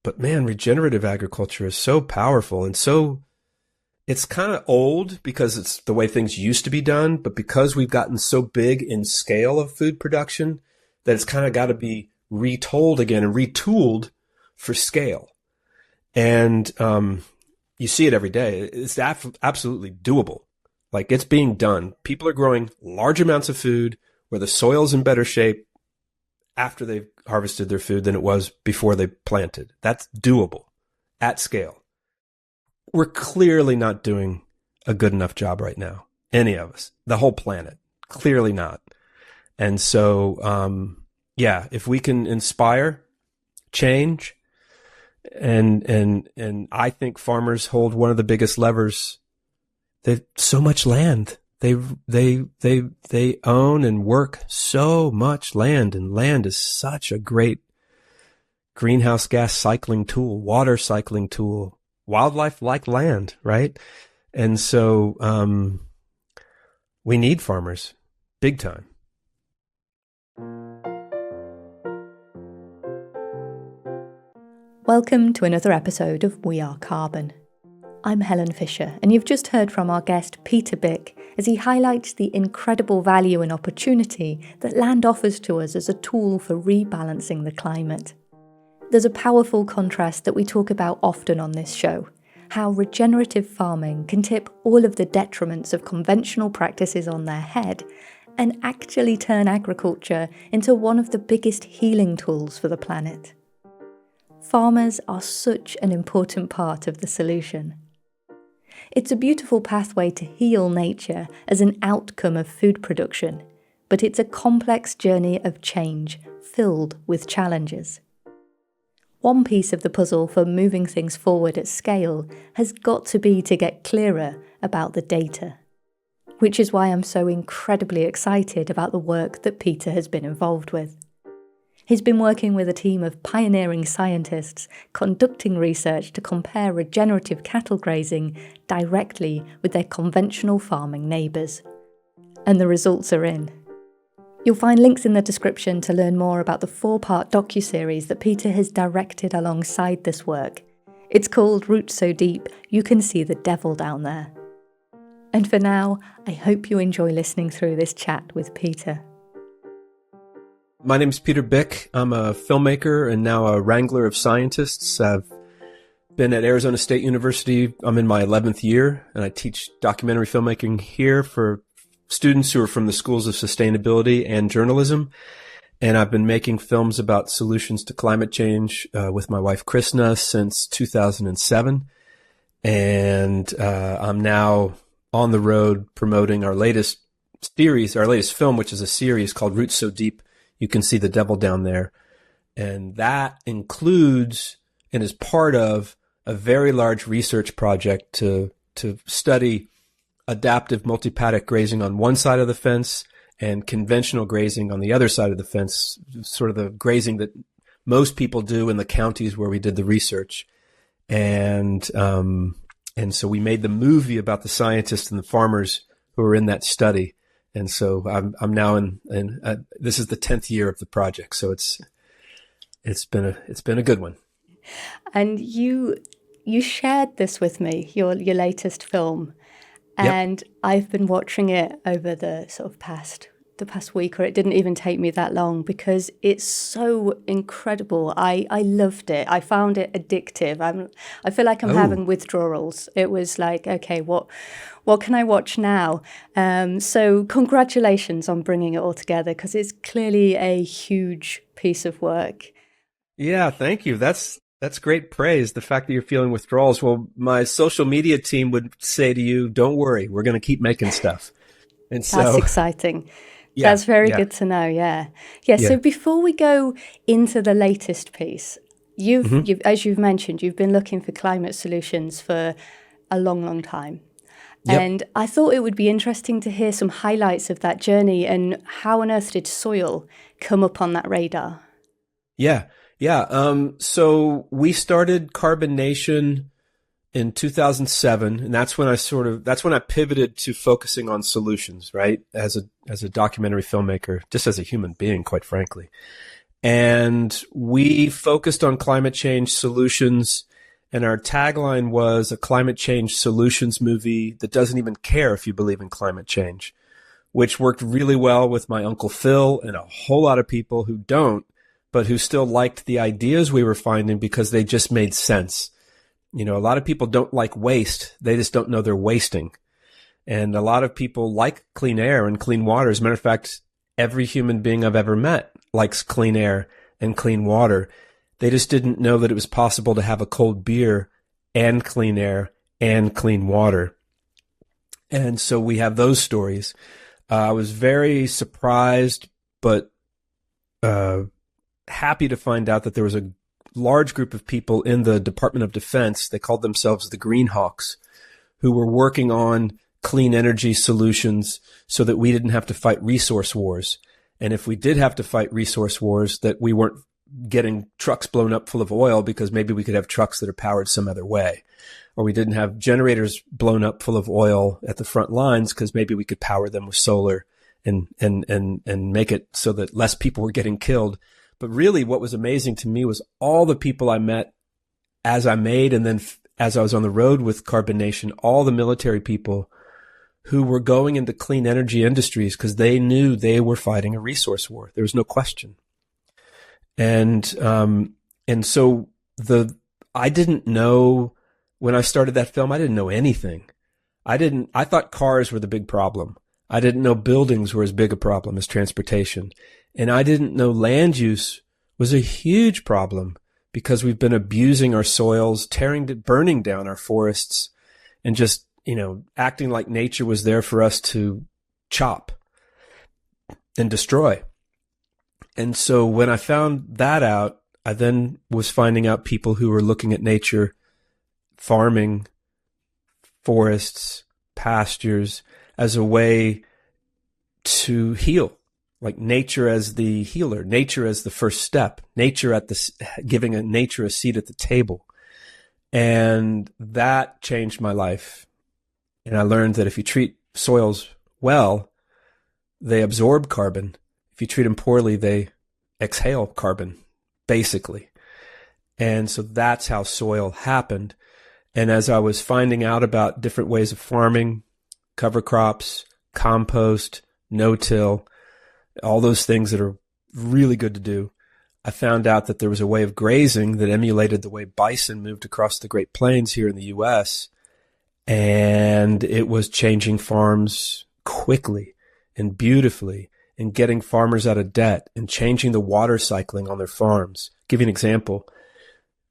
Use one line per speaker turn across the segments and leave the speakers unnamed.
But man, regenerative agriculture is so powerful and so it's kind of old because it's the way things used to be done. But because we've gotten so big in scale of food production, that it's kind of got to be retold again and retooled for scale. And you see it every day. It's absolutely doable. Like it's being done. People are growing large amounts of food where the soil's in better shape after they've harvested their food than it was before they planted. That's doable at scale. We're clearly not doing a good enough job right now. Any of us, the whole planet, clearly not. And so, if we can inspire change, and I think farmers hold one of the biggest levers. They've so much land. They own and work so much land, and land is such a great greenhouse gas cycling tool, water cycling tool. Wildlife like land, right? And so we need farmers big time.
Welcome to another episode of We Are Carbon. I'm Helen Fisher, and you've just heard from our guest Peter Byck as he highlights the incredible value and opportunity that land offers to us as a tool for rebalancing the climate. There's a powerful contrast that we talk about often on this show, how regenerative farming can tip all of the detriments of conventional practices on their head and actually turn agriculture into one of the biggest healing tools for the planet. Farmers are such an important part of the solution. It's a beautiful pathway to heal nature as an outcome of food production, but it's a complex journey of change filled with challenges. One piece of the puzzle for moving things forward at scale has got to be to get clearer about the data, which is why I'm so incredibly excited about the work that Peter has been involved with. He's been working with a team of pioneering scientists conducting research to compare regenerative cattle grazing directly with their conventional farming neighbours. And the results are in. You'll find links in the description to learn more about the 4-part docuseries that Peter has directed alongside this work. It's called Roots So Deep, You Can See the Devil Down There. And for now, I hope you enjoy listening through this chat with Peter.
My name is Peter Byck. I'm a filmmaker and now a wrangler of scientists. I've been at Arizona State University. I'm in my 11th year, and I teach documentary filmmaking here for students who are from the schools of sustainability and journalism. And I've been making films about solutions to climate change with my wife, Krishna, since 2007. And I'm now on the road promoting our latest film, which is a series called Roots So Deep, You Can See the Devil Down There. And that includes and is part of a very large research project to study adaptive multi-paddock grazing on one side of the fence and conventional grazing on the other side of the fence, sort of the grazing that most people do in the counties where we did the research. And so we made the movie about the scientists and the farmers who were in that study. And so I'm now in this is the 10th year of the project. So it's been a good one. And
you shared this with me, your latest film. And yep. I've been watching it over the sort of past week, or it didn't even take me that long because it's so incredible. I loved it. I found it addictive. I feel like I'm having withdrawals. It was like, okay, what can I watch now? So congratulations on bringing it all together because it's clearly a huge piece of work.
Yeah, thank you. That's great praise, the fact that you're feeling withdrawals. Well, my social media team would say to you, don't worry, we're going to keep making stuff. And so
that's exciting. Yeah, that's very good to know. Yeah. So before we go into the latest piece, you've as you've mentioned, you've been looking for climate solutions for a long, long time. Yep. And I thought it would be interesting to hear some highlights of that journey and how on earth did soil come up on that radar?
Yeah. So we started Carbon Nation in 2007, and that's when I pivoted to focusing on solutions, right? As a documentary filmmaker, just as a human being, quite frankly. And we focused on climate change solutions. And our tagline was a climate change solutions movie that doesn't even care if you believe in climate change, which worked really well with my Uncle Phil and a whole lot of people who don't, but who still liked the ideas we were finding because they just made sense. You know, a lot of people don't like waste. They just don't know they're wasting. And a lot of people like clean air and clean water. As a matter of fact, every human being I've ever met likes clean air and clean water. They just didn't know that it was possible to have a cold beer and clean air and clean water. And so we have those stories. I was very surprised, but happy to find out that there was a large group of people in the Department of Defense. They called themselves the Greenhawks, who were working on clean energy solutions so that we didn't have to fight resource wars. And if we did have to fight resource wars, that we weren't getting trucks blown up full of oil because maybe we could have trucks that are powered some other way. Or we didn't have generators blown up full of oil at the front lines because maybe we could power them with solar and make it so that less people were getting killed. But really what was amazing to me was all the people I met as I made and then as I was on the road with Carbon Nation, all the military people who were going into clean energy industries because they knew they were fighting a resource war. There was no question. And so I didn't know when I started that film, I didn't know anything. I thought cars were the big problem. I didn't know buildings were as big a problem as transportation. And I didn't know land use was a huge problem because we've been abusing our soils, burning down our forests, and just, acting like nature was there for us to chop and destroy. And so when I found that out, I then was finding out people who were looking at nature, farming, forests, pastures as a way to heal, like nature as the healer, nature as the first step, giving nature a seat at the table. And that changed my life. And I learned that if you treat soils well, they absorb carbon. If you treat them poorly, they exhale carbon, basically. And so that's how soil happened. And as I was finding out about different ways of farming, cover crops, compost, no-till, all those things that are really good to do, I found out that there was a way of grazing that emulated the way bison moved across the Great Plains here in the U.S., and it was changing farms quickly and beautifully and getting farmers out of debt and changing the water cycling on their farms. Give you an example.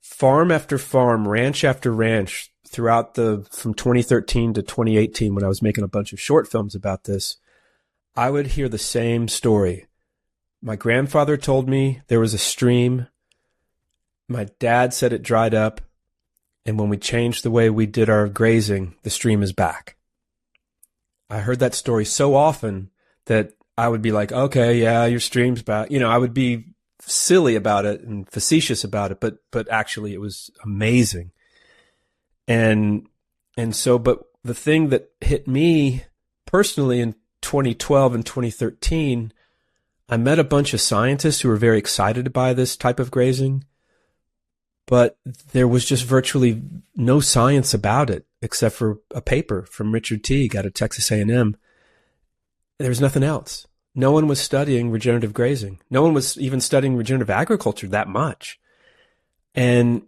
Farm after farm, ranch after ranch, from 2013 to 2018, when I was making a bunch of short films about this, I would hear the same story. My grandfather told me there was a stream. My dad said it dried up. And when we changed the way we did our grazing, the stream is back. I heard that story so often that I would be like, okay, yeah, your stream's back. I would be silly about it and facetious about it, but actually it was amazing. And so, but the thing that hit me personally in 2012 and 2013, I met a bunch of scientists who were very excited by this type of grazing, but there was just virtually no science about it except for a paper from Richard Teague out of Texas A&M. There was nothing else. No one was studying regenerative grazing. No one was even studying regenerative agriculture that much. And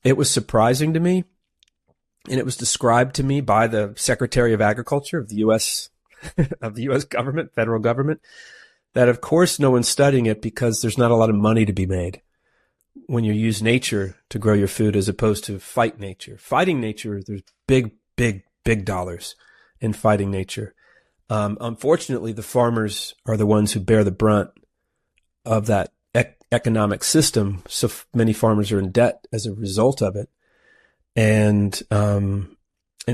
it was surprising to me. And it was described to me by the Secretary of Agriculture of the U.S. of the U.S. government, federal government, that of course no one's studying it because there's not a lot of money to be made when you use nature to grow your food as opposed to fight nature. Fighting nature, there's big, big, big dollars in fighting nature. Unfortunately, the farmers are the ones who bear the brunt of that economic system. So many farmers are in debt as a result of it. And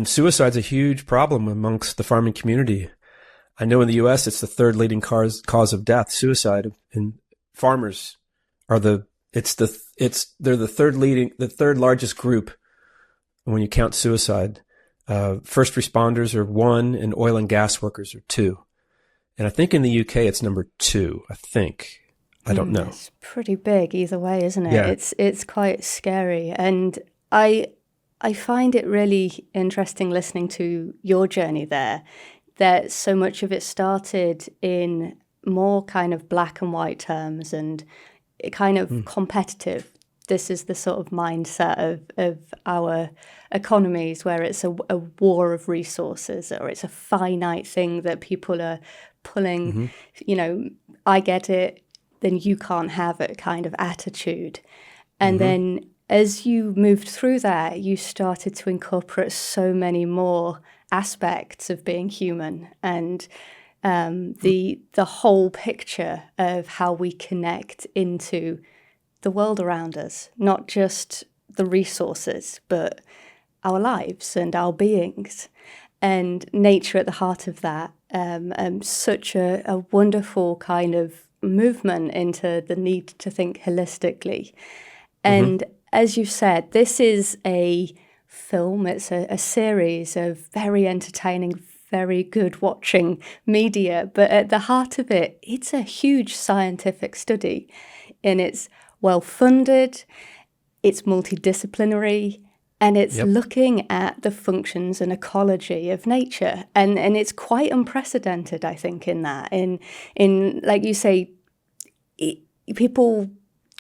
suicide's a huge problem amongst the farming community. I know in the U.S. it's the third leading cause of death, suicide, and farmers are they're the third largest group when you count suicide. First responders are 1 and oil and gas workers are 2. And I think in the UK it's number 2, I think. I don't know.
It's pretty big either way, isn't it?
Yeah.
It's quite scary. And I find it really interesting listening to your journey there, that so much of it started in more kind of black and white terms and kind of competitive. This is the sort of mindset of our economies, where it's a war of resources, or it's a finite thing that people are pulling, I get it, then you can't have it kind of attitude. And then as you moved through that, you started to incorporate so many more aspects of being human, and the whole picture of how we connect into the world around us, not just the resources, but our lives and our beings, and nature at the heart of that. Such a wonderful kind of movement into the need to think holistically. And as you said, this is a film, it's a series of very entertaining, very good watching media, but at the heart of it, it's a huge scientific study, and it's well funded, it's multidisciplinary, and it's looking at the functions and ecology of nature. And it's quite unprecedented, I think, in that. In like you say, people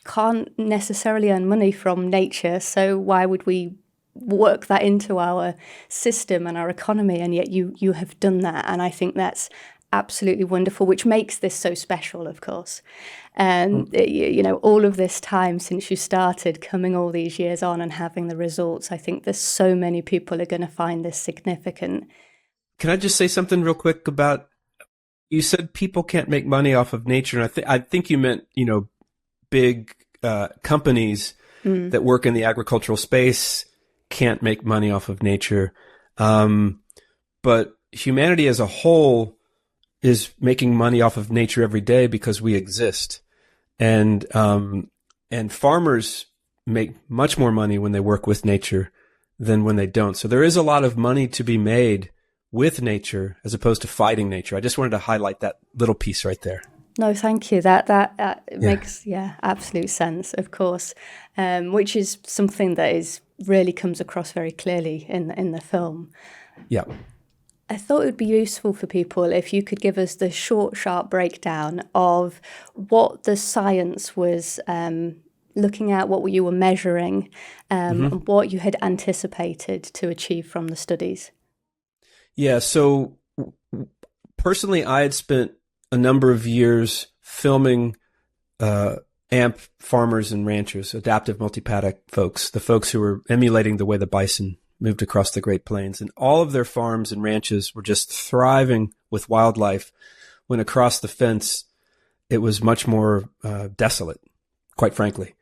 can't necessarily earn money from nature, so why would we work that into our system and our economy? And yet you have done that, and I think that's absolutely wonderful, which makes this so special, of course. And all of this time since you started, coming all these years on and having the results, I think there's so many people are going to find this significant.
Can I just say something real quick about, you said people can't make money off of nature, and I think you meant, big companies that work in the agricultural space can't make money off of nature. But humanity as a whole is making money off of nature every day because we exist. And farmers make much more money when they work with nature than when they don't. So there is a lot of money to be made with nature as opposed to fighting nature. I just wanted to highlight that little piece right there.
No, thank you. That makes absolute sense, of course, which is something that really comes across very clearly in the film.
Yeah.
I thought it would be useful for people if you could give us the short, sharp breakdown of what the science was looking at, what you were measuring, and what you had anticipated to achieve from the studies.
Yeah, so personally, I had spent a number of years filming AMP farmers and ranchers, adaptive multi-paddock folks, the folks who were emulating the way the bison moved across the Great Plains. And all of their farms and ranches were just thriving with wildlife, when across the fence, it was much more desolate, quite frankly.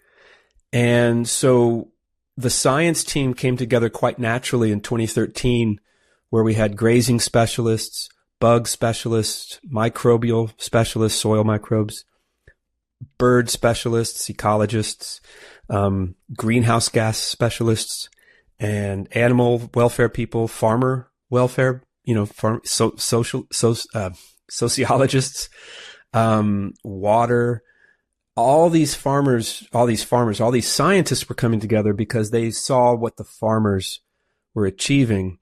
And so the science team came together quite naturally in 2013, where we had grazing specialists, bug specialists, microbial specialists, soil microbes, bird specialists, ecologists, greenhouse gas specialists, and animal welfare people, farmer welfare, sociologists, water. All these scientists were coming together because they saw what the farmers were achieving.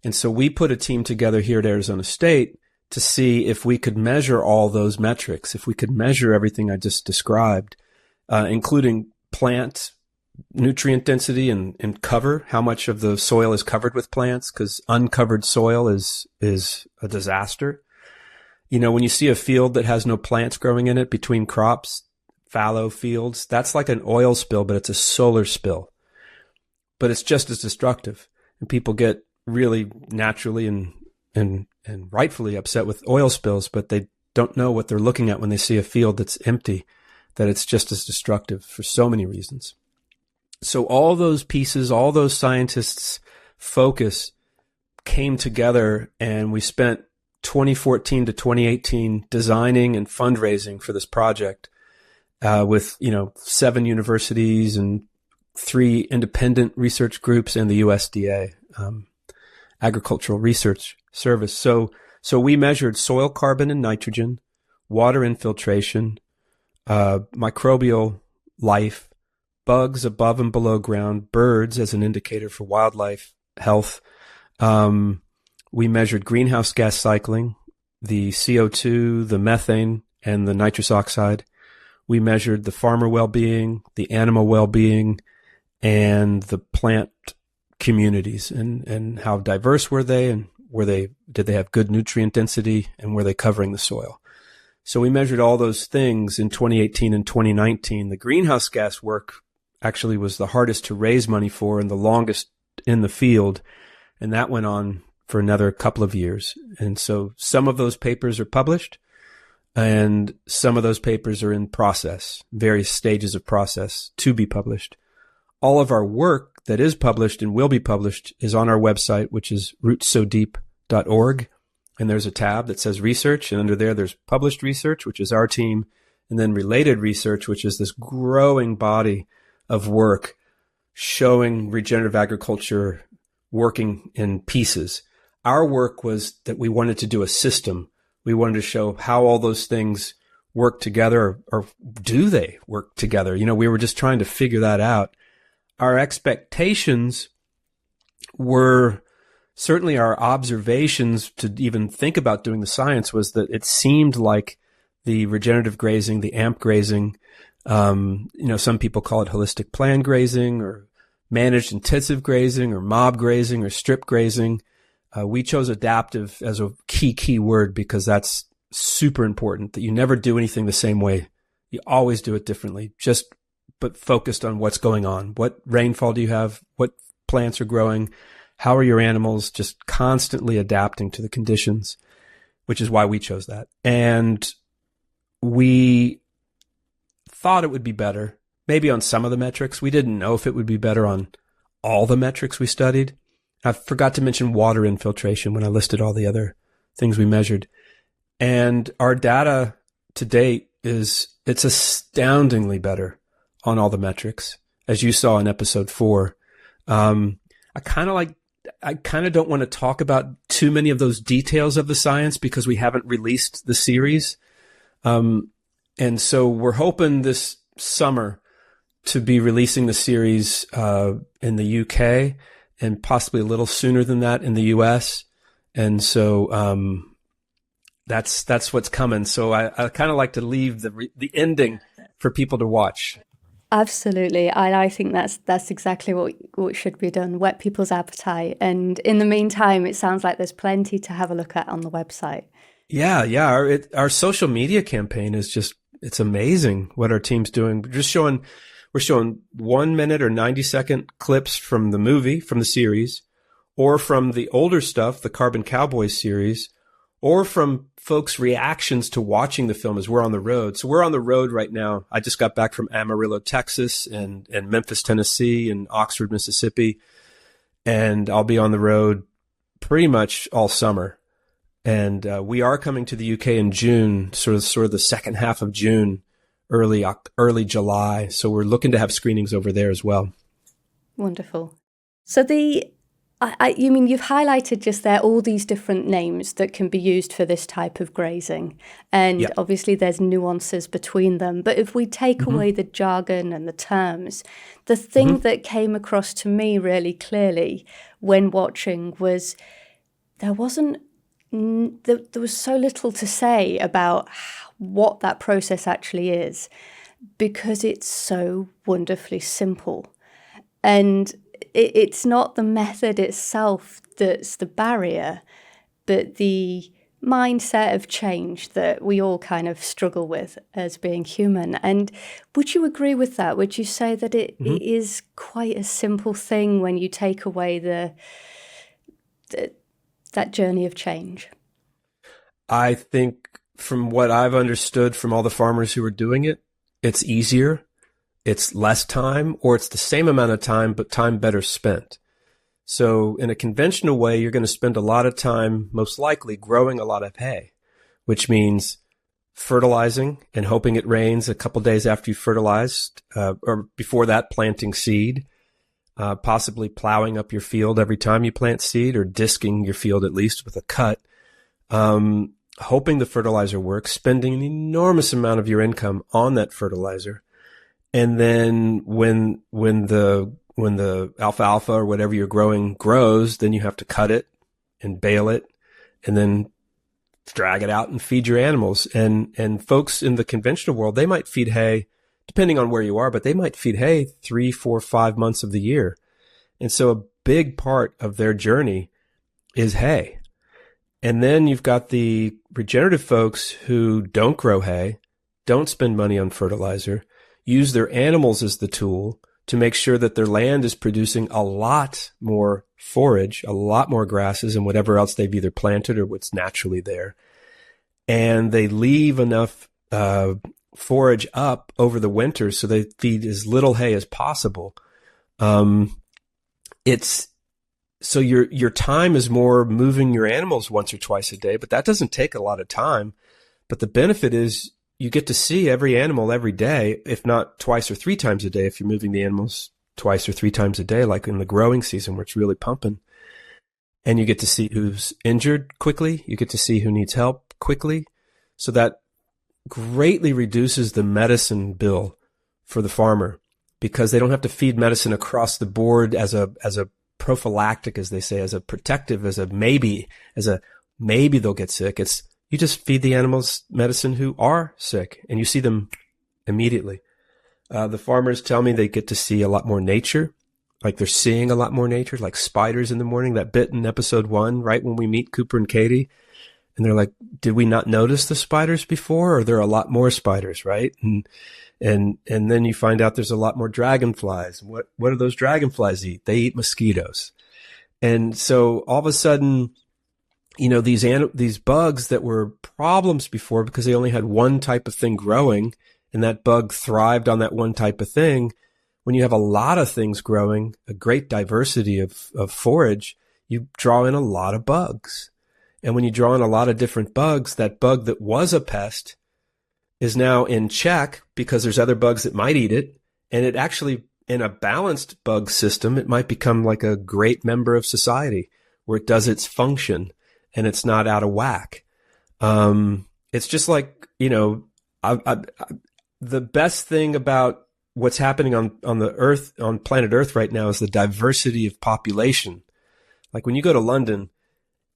And so we put a team together here at Arizona State to see if we could measure all those metrics, if we could measure everything I just described, including plant nutrient density and cover, how much of the soil is covered with plants, because uncovered soil is a disaster. When you see a field that has no plants growing in it between crops, fallow fields, that's like an oil spill, but it's a solar spill. But it's just as destructive. And people get really naturally and rightfully upset with oil spills, but they don't know what they're looking at when they see a field that's empty, that it's just as destructive for so many reasons. So all those pieces, all those scientists' focus came together, and we spent 2014 to 2018 designing and fundraising for this project with 7 universities and 3 independent research groups and the USDA, Agricultural Research Service. So we measured soil carbon and nitrogen, water infiltration, microbial life, bugs above and below ground, birds as an indicator for wildlife health. We measured greenhouse gas cycling, the CO2, the methane, and the nitrous oxide. We measured the farmer well-being, the animal well-being, and the plant communities, and how diverse were they, and did they have good nutrient density, and were they covering the soil? So we measured all those things in 2018 and 2019. The greenhouse gas work actually was the hardest to raise money for and the longest in the field, and that went on for another couple of years. And so some of those papers are published, and some of those papers are in process, various stages of process to be published. All of our work that is published and will be published is on our website, which is rootsodeep.org. And there's a tab that says research, and under there's published research, which is our team, and then related research, which is this growing body of work showing regenerative agriculture working in pieces. Our work was that we wanted to do a system. We wanted to show how all those things work together, or do they work together? We were just trying to figure that out. Our expectations were, certainly our observations to even think about doing the science, was that it seemed like the regenerative grazing, the AMP grazing, some people call it holistic plan grazing, or managed intensive grazing, or mob grazing, or strip grazing. We chose adaptive as a key word because that's super important, that you never do anything the same way. You always do it differently, but focused on what's going on. What rainfall do you have? What plants are growing? How are your animals? Just constantly adapting to the conditions, which is why we chose that. And we thought it would be better, maybe on some of the metrics. We didn't know if it would be better on all the metrics we studied. I forgot to mention water infiltration when I listed all the other things we measured. And our data to date it's astoundingly better on all the metrics, as you saw in episode 4. I kind of don't want to talk about too many of those details of the science because we haven't released the series. And so we're hoping this summer to be releasing the series in the UK, and possibly a little sooner than that in the US. And so that's what's coming. So I kind of like to leave the ending for people to watch.
Absolutely. I think that's exactly what should be done, whet people's appetite. And in the meantime, it sounds like there's plenty to have a look at on the website. Yeah.
Our social media campaign is it's amazing what our team's doing. We're showing 1 minute or 90-second clips from the movie, from the series, or from the older stuff, the Carbon Cowboys series, or from folks' reactions to watching the film as we're on the road. So we're on the road right now. I just got back from Amarillo, Texas, and Memphis, Tennessee, and Oxford, Mississippi. And I'll be on the road pretty much all summer. And we are coming to the UK in June, sort of the second half of June, early July. So we're looking to have screenings over there as well.
Wonderful. So you mean you've highlighted just there all these different names that can be used for this type of grazing. And Obviously there's nuances between them. But if we take away the jargon and the terms, the thing that came across to me really clearly when watching was there was so little to say about what that process actually is, because it's so wonderfully simple. And it's not the method itself that's the barrier, but the mindset of change that we all kind of struggle with as being human. And would you agree with that? Would you say that it is quite a simple thing when you take away that journey of change?
I think from what I've understood from all the farmers who are doing it, it's easier, it's less time, or it's the same amount of time, but time better spent. So in a conventional way, you're going to spend a lot of time, most likely, growing a lot of hay, which means fertilizing and hoping it rains a couple days after you fertilized, or before that, planting seed, possibly plowing up your field every time you plant seed, or disking your field at least with a cut. hoping the fertilizer works, spending an enormous amount of your income on that fertilizer. And then when the alfalfa or whatever you're growing grows, then you have to cut it and bale it and then drag it out and feed your animals. And folks in the conventional world, they might feed hay, depending on where you are, but they might feed hay 3, 4, 5 months of the year. And so a big part of their journey is hay. And then you've got the regenerative folks who don't grow hay, don't spend money on fertilizer, use their animals as the tool to make sure that their land is producing a lot more forage, a lot more grasses and whatever else they've either planted or what's naturally there. And they leave enough forage up over the winter so they feed as little hay as possible. So your time is more moving your animals once or twice a day, but that doesn't take a lot of time. But the benefit is you get to see every animal every day, if not twice or 3 times a day, if you're moving the animals twice or 3 times a day, like in the growing season where it's really pumping. And you get to see who's injured quickly. You get to see who needs help quickly. So that greatly reduces the medicine bill for the farmer because they don't have to feed medicine across the board as a prophylactic, as they say, as a protective, as a maybe they'll get sick. It's, you just feed the animals medicine who are sick and you see them immediately. The farmers tell me they get to see a lot more nature, like they're seeing a lot more nature, like spiders in the morning, that bit in episode 1, right when we meet Cooper and Katie. And they're like, did we not notice the spiders before? Or there are a lot more spiders, right? And then you find out there's a lot more dragonflies. What do those dragonflies eat? They eat mosquitoes. And so all of a sudden, these bugs that were problems before because they only had one type of thing growing and that bug thrived on that one type of thing. When you have a lot of things growing, a great diversity of forage, you draw in a lot of bugs. And when you draw in a lot of different bugs, that bug that was a pest is now in check because there's other bugs that might eat it. And it actually, in a balanced bug system, it might become like a great member of society where it does its function and it's not out of whack. It's just like, the best thing about what's happening on the earth, on planet Earth right now is the diversity of population. Like when you go to London,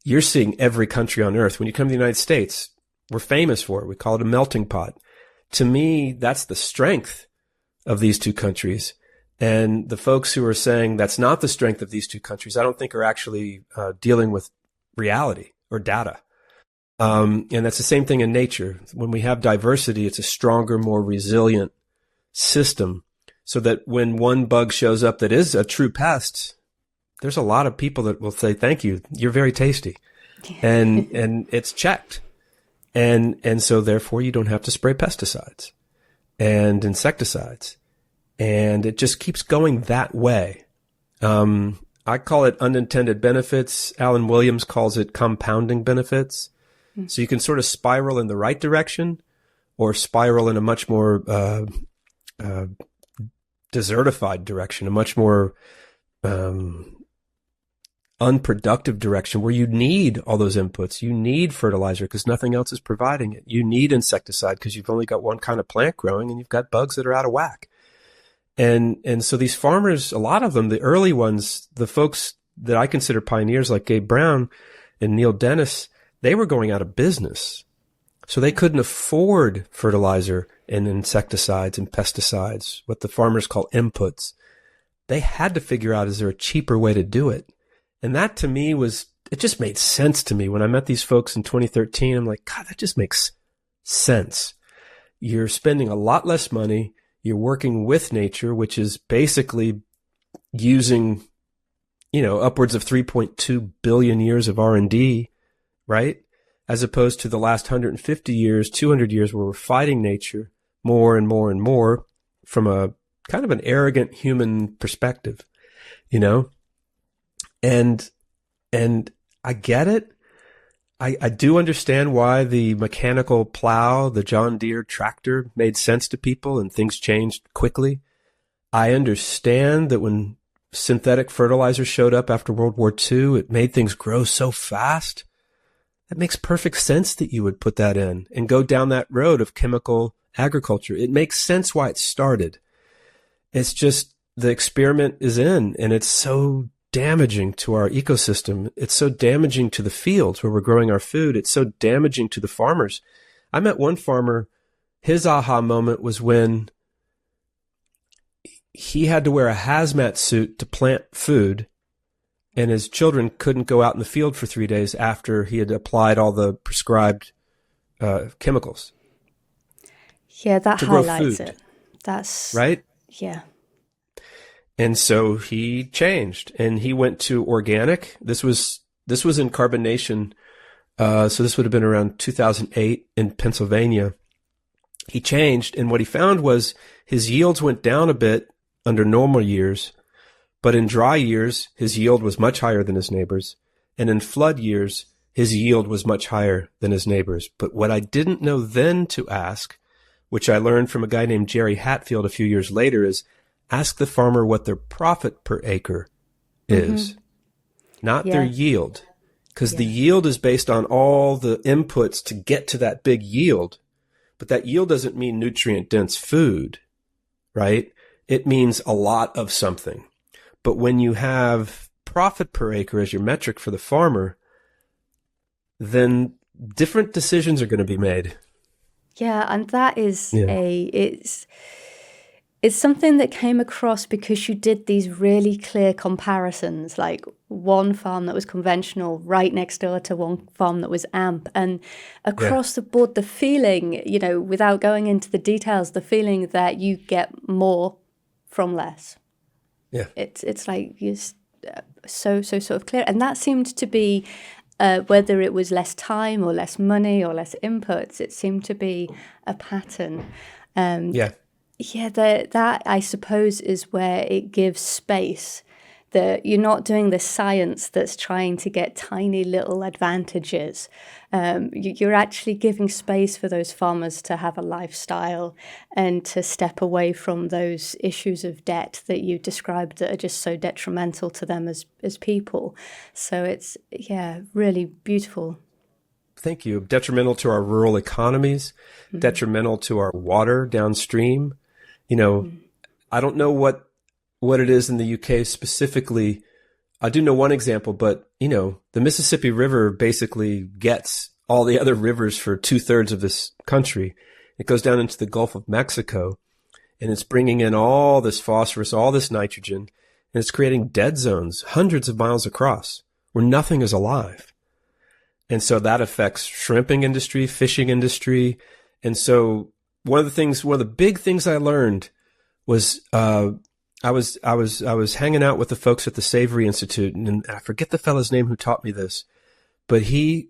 you're seeing every country on earth. When you come to the United States, we're famous for it. We call it a melting pot. To me, that's the strength of these two countries. And the folks who are saying that's not the strength of these two countries, I don't think are actually dealing with reality or data. And that's the same thing in nature. When we have diversity, it's a stronger, more resilient system so that when one bug shows up that is a true pest, there's a lot of people that will say, thank you, you're very tasty. And it's checked. And so therefore you don't have to spray pesticides and insecticides. And it just keeps going that way. I call it unintended benefits. Alan Williams calls it compounding benefits. So you can sort of spiral in the right direction or spiral in a much more desertified direction, a much more unproductive direction where you need all those inputs. You need fertilizer because nothing else is providing it. You need insecticide because you've only got one kind of plant growing and you've got bugs that are out of whack. And so these farmers, a lot of them, the early ones, the folks that I consider pioneers like Gabe Brown and Neil Dennis, they were going out of business. So they couldn't afford fertilizer and insecticides and pesticides, what the farmers call inputs. They had to figure out, is there a cheaper way to do it? And that to me it just made sense to me. When I met these folks in 2013, I'm like, God, that just makes sense. You're spending a lot less money. You're working with nature, which is basically using, upwards of 3.2 billion years of R&D, right? As opposed to the last 150 years, 200 years where we're fighting nature more and more and more from a kind of an arrogant human perspective, And I get it. I do understand why the mechanical plow, the John Deere tractor made sense to people and things changed quickly. I understand that when synthetic fertilizer showed up after World War II, it made things grow so fast. It makes perfect sense that you would put that in and go down that road of chemical agriculture. It makes sense why it started. It's just the experiment is in, and it's so damaging to our ecosystem. It's so damaging to the fields where we're growing our food. It's so damaging to the farmers. I met one farmer, his aha moment was when he had to wear a hazmat suit to plant food, and his children couldn't go out in the field for 3 days after he had applied all the prescribed chemicals.
Yeah, that highlights it. That's
right.
Yeah.
And so he changed, and he went to organic. This was in carbonation. So this would have been around 2008 in Pennsylvania. He changed, and what he found was his yields went down a bit under normal years, but in dry years, his yield was much higher than his neighbors. And in flood years, his yield was much higher than his neighbors. But what I didn't know then to ask, which I learned from a guy named Jerry Hatfield a few years later, is ask the farmer what their profit per acre is, not their yield. Because the yield is based on all the inputs to get to that big yield. But that yield doesn't mean nutrient-dense food, right? It means a lot of something. But when you have profit per acre as your metric for the farmer, then different decisions are going to be made.
Yeah, and that is it's something that came across because you did these really clear comparisons, like one farm that was conventional right next door to one farm that was AMP. And across the board, the feeling, without going into the details, the feeling that you get more from less.
Yeah.
It's like you're so sort of clear. And that seemed to be, whether it was less time or less money or less inputs, it seemed to be a pattern. Yeah, that I suppose is where it gives space, that you're not doing the science that's trying to get tiny little advantages. You're actually giving space for those farmers to have a lifestyle and to step away from those issues of debt that you described that are just so detrimental to them as people. So it's, really beautiful.
Thank you. Detrimental to our rural economies, detrimental to our water downstream. I don't know what it is in the UK specifically. I do know one example, but, the Mississippi River basically gets all the other rivers for 2/3 of this country. It goes down into the Gulf of Mexico, and it's bringing in all this phosphorus, all this nitrogen, and it's creating dead zones hundreds of miles across where nothing is alive. And so that affects shrimping industry, fishing industry. And so one of the big things I learned was, I was hanging out with the folks at the Savory Institute, and I forget the fellow's name who taught me this, but he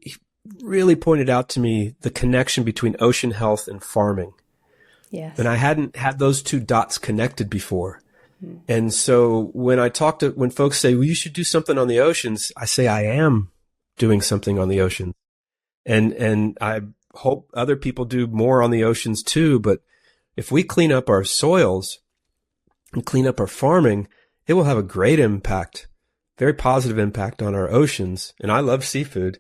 really pointed out to me the connection between ocean health and farming.
Yes.
And I hadn't had those two dots connected before. And so when folks say, well, you should do something on the oceans, I say, I am doing something on the ocean. And I hope other people do more on the oceans too. But if we clean up our soils and clean up our farming, it will have a great impact, very positive impact on our oceans. And I love seafood.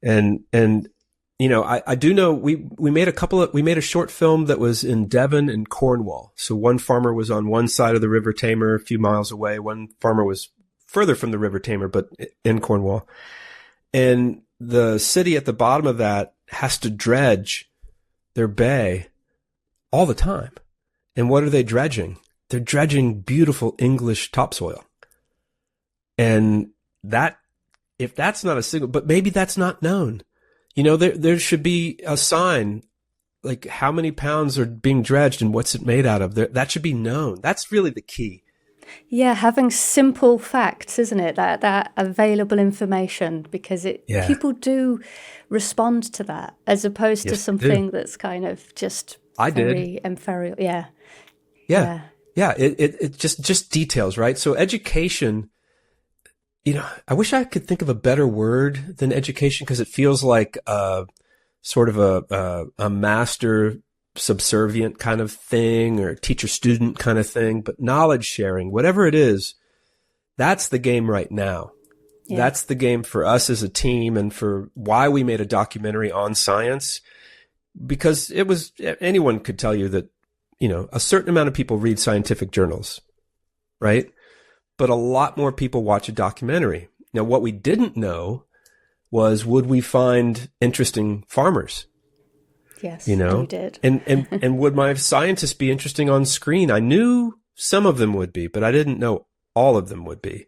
And I do know we made a short film that was in Devon and Cornwall. So one farmer was on one side of the River Tamer, a few miles away. One farmer was further from the River Tamer, but in Cornwall. And the city at the bottom of that has to dredge their bay all the time. And what are they dredging? They're dredging beautiful English topsoil. And if that's not a signal, but maybe that's not known. There should be a sign, like how many pounds are being dredged and what's it made out of. That should be known. That's really the key.
Yeah, having simple facts, isn't it? That available information, because people do respond to that as opposed to something that's kind of just very inferior. Yeah. It just details, right? So education,
I wish I could think of a better word than education, because it feels like sort of a master subservient kind of thing, or teacher-student kind of thing. But knowledge sharing, whatever it is, that's the game right now.
Yeah.
That's the game for us as a team, and for why we made a documentary on science, because anyone could tell you that, a certain amount of people read scientific journals, right? But a lot more people watch a documentary. Now, what we didn't know was, would we find interesting farmers?
Yes, and you did.
And would my scientists be interesting on screen? I knew some of them would be, but I didn't know all of them would be.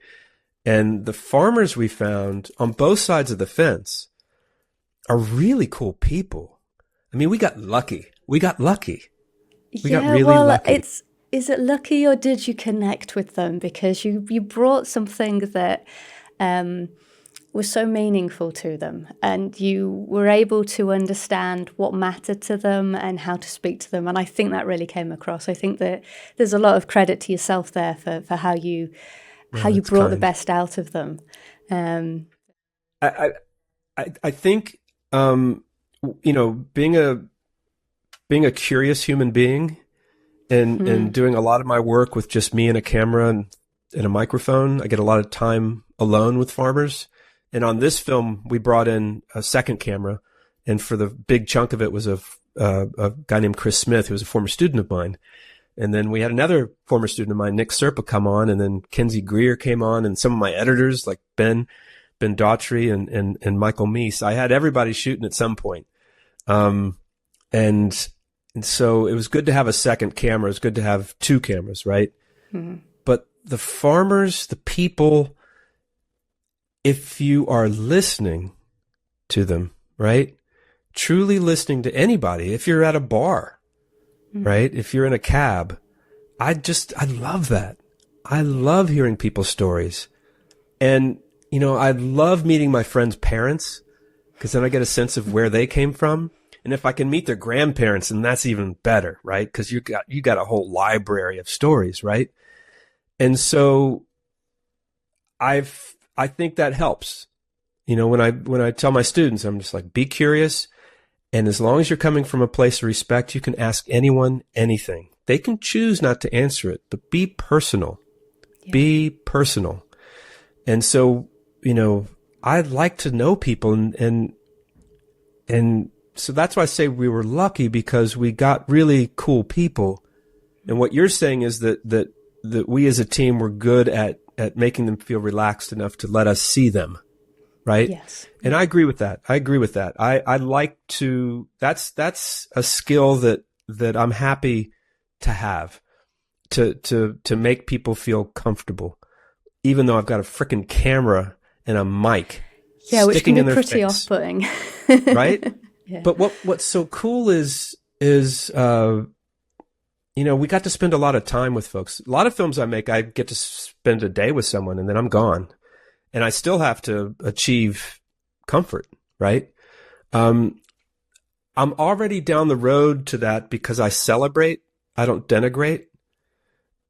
And the farmers we found on both sides of the fence are really cool people. I mean, we got lucky. We got lucky. We got really lucky.
Is it lucky, or did you connect with them? Because you brought something that was so meaningful to them, and you were able to understand what mattered to them and how to speak to them. And I think that really came across. I think that there's a lot of credit to yourself there for how you brought the best out of them.
I think being a curious human being and doing a lot of my work with just me and a camera and a microphone, I get a lot of time alone with farmers. And on this film, we brought in a second camera, and for the big chunk of it was a guy named Chris Smith, who was a former student of mine. And then we had another former student of mine, Nick Serpa, come on, and then Kenzie Greer came on, and some of my editors like Ben Daughtry and Michael Meese. I had everybody shooting at some point. And so it was good to have a second camera. It was good to have two cameras, right? Mm-hmm. But the farmers, the people, if you are listening to them, right? Truly listening to anybody, if you're at a bar, right? If you're in a cab, I love that. I love hearing people's stories. And, I love meeting my friends' parents, because then I get a sense of where they came from. And if I can meet their grandparents, then that's even better, right? Because you got a whole library of stories, right? And so I think that helps. When I tell my students, I'm just like, be curious. And as long as you're coming from a place of respect, you can ask anyone anything. They can choose not to answer it, but be personal. Yeah. Be personal. And so, I'd like to know people, and so that's why I say we were lucky, because we got really cool people. And what you're saying is that we as a team were good at making them feel relaxed enough to let us see them. Right?
Yes.
And I agree with that. I like to, that's a skill that I'm happy to have, to make people feel comfortable, even though I've got a frickin' camera and a mic.
Yeah, which can be pretty
face.
off-putting.
Right? Yeah. But what's so cool is we got to spend a lot of time with folks. A lot of films I make, I get to spend a day with someone and then I'm gone. And I still have to achieve comfort, right? I'm already down the road to that because I celebrate. I don't denigrate.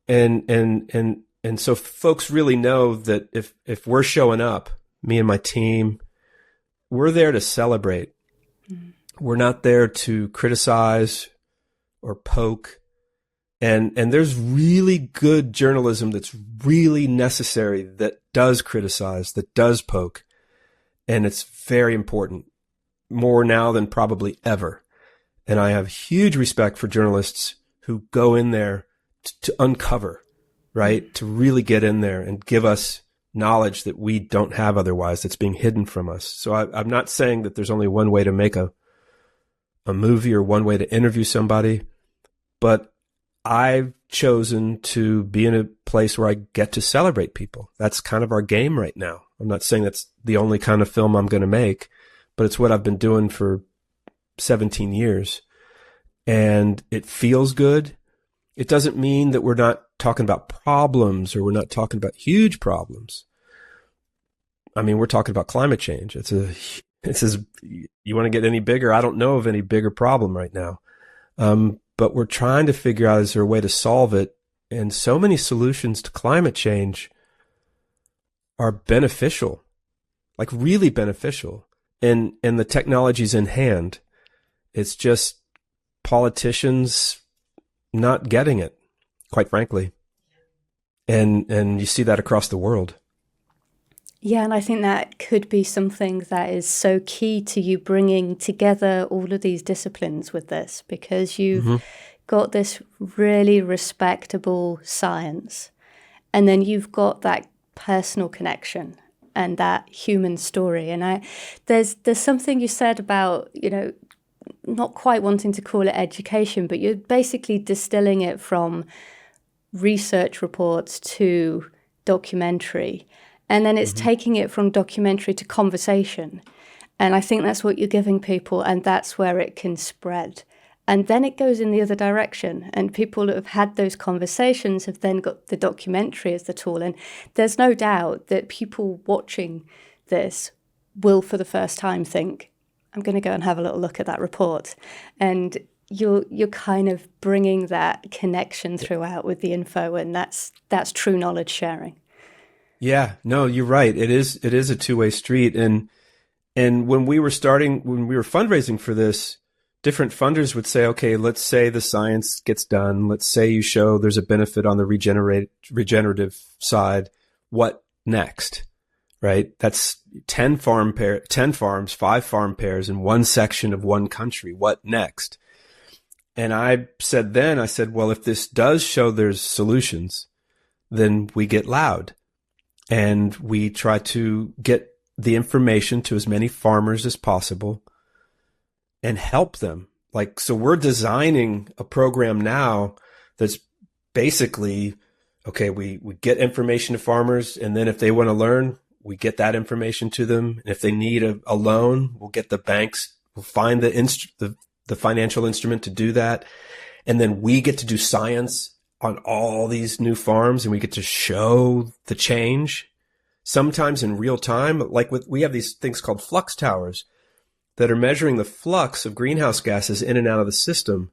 And so folks really know that if we're showing up, me and my team, we're there to celebrate. Mm. We're not there to criticize or poke. And there's really good journalism that's really necessary, that does criticize, that does poke. And it's very important, more now than probably ever. And I have huge respect for journalists who go in there to uncover, right? To really get in there and give us knowledge that we don't have otherwise, that's being hidden from us. So I'm not saying that there's only one way to make a movie or one way to interview somebody, but I've chosen to be in a place where I get to celebrate people. That's kind of our game right now. I'm not saying that's the only kind of film I'm going to make, but it's what I've been doing for 17 years. And it feels good. It doesn't mean that we're not talking about problems or we're not talking about huge problems. I mean, we're talking about climate change. It's you want to get any bigger? I don't know of any bigger problem right now. But we're trying to figure out, is there a way to solve it? And so many solutions to climate change are beneficial, like really beneficial. And the technology's in hand. It's just politicians not getting it, quite frankly. And you see that across the world.
Yeah, and I think that could be something that is so key to you bringing together all of these disciplines with this, because you've got this really respectable science, and then you've got that personal connection and that human story. And there's something you said about, not quite wanting to call it education, but you're basically distilling it from research reports to documentary. And then it's taking it from documentary to conversation. And I think that's what you're giving people, and that's where it can spread. And then it goes in the other direction. And people that have had those conversations have then got the documentary as the tool. And there's no doubt that people watching this will, for the first time, think, I'm going to go and have a little look at that report. And you're kind of bringing that connection throughout with the info, and that's true knowledge sharing.
Yeah, no, you're right. It is a two-way street. And when we were fundraising for this, different funders would say, okay, let's say the science gets done. Let's say you show there's a benefit on the regenerative side. What next? Right? That's 10 farms, 5 farm pairs in one section of one country. What next? And I said, well, if this does show there's solutions, then we get loud. And we try to get the information to as many farmers as possible and help them. So we're designing a program now that's basically, okay, we get information to farmers, and then if they want to learn, we get that information to them. And if they need a loan, we'll get the banks, we'll find the financial instrument to do that. And then we get to do science on all these new farms, and we get to show the change, sometimes in real time. We have these things called flux towers that are measuring the flux of greenhouse gases in and out of the system.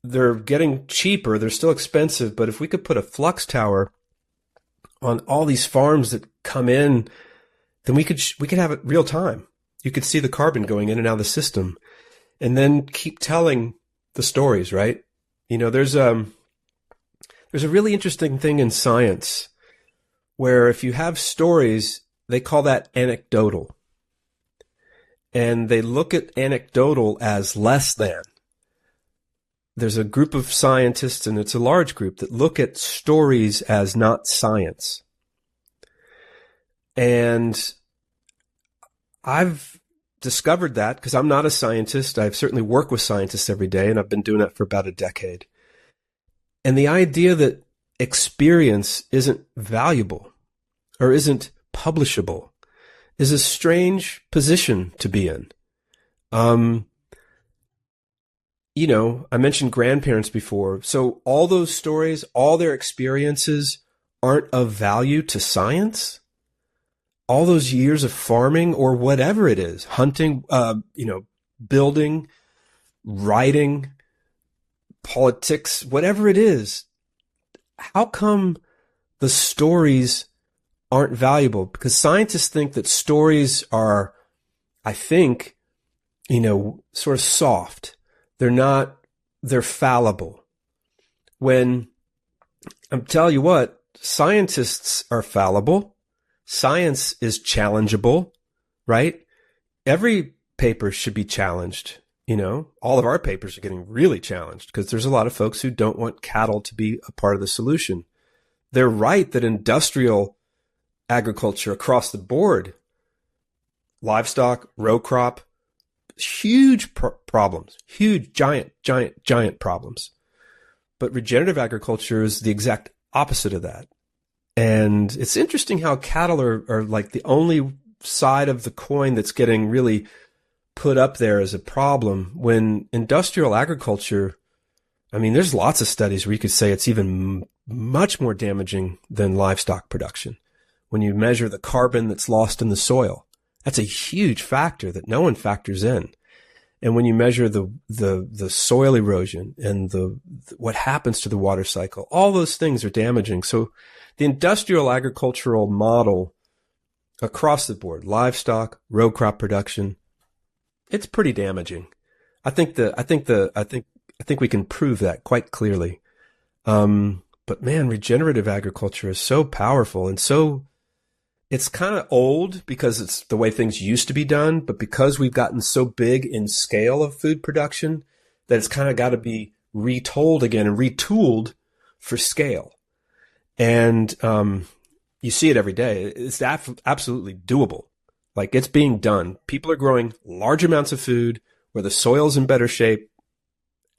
They're getting cheaper. They're still expensive, but if we could put a flux tower on all these farms that come in, then we could have it real time. You could see the carbon going in and out of the system, and then keep telling the stories, right? There's a really interesting thing in science where if you have stories, they call that anecdotal. And they look at anecdotal as less than. There's a group of scientists, and it's a large group, that look at stories as not science. And I've discovered that because I'm not a scientist. I've certainly worked with scientists every day, and I've been doing that for about a decade. And the idea that experience isn't valuable or isn't publishable is a strange position to be in. I mentioned grandparents before. So all those stories, all their experiences aren't of value to science. All those years of farming or whatever it is, hunting, building, writing, politics, whatever it is, how come the stories aren't valuable? Because scientists think that stories are, sort of soft. They're fallible. When I'm telling you what, scientists are fallible. Science is challengeable, right? Every paper should be challenged. All of our papers are getting really challenged because there's a lot of folks who don't want cattle to be a part of the solution. They're right that industrial agriculture across the board, livestock, row crop, huge problems, huge, giant problems. But regenerative agriculture is the exact opposite of that. And it's interesting how cattle are like the only side of the coin that's getting really put up there as a problem, when industrial agriculture, there's lots of studies where you could say it's even much more damaging than livestock production. When you measure the carbon that's lost in the soil, that's a huge factor that no one factors in. And when you measure the soil erosion and what happens to the water cycle, all those things are damaging. So the industrial agricultural model across the board, livestock, row crop production, it's pretty damaging. I think we can prove that quite clearly. But man, regenerative agriculture is so powerful and it's kind of old because it's the way things used to be done, but because we've gotten so big in scale of food production that it's kind of got to be retold again and retooled for scale. And you see it every day. It's absolutely doable. Like, it's being done. People are growing large amounts of food where the soil's in better shape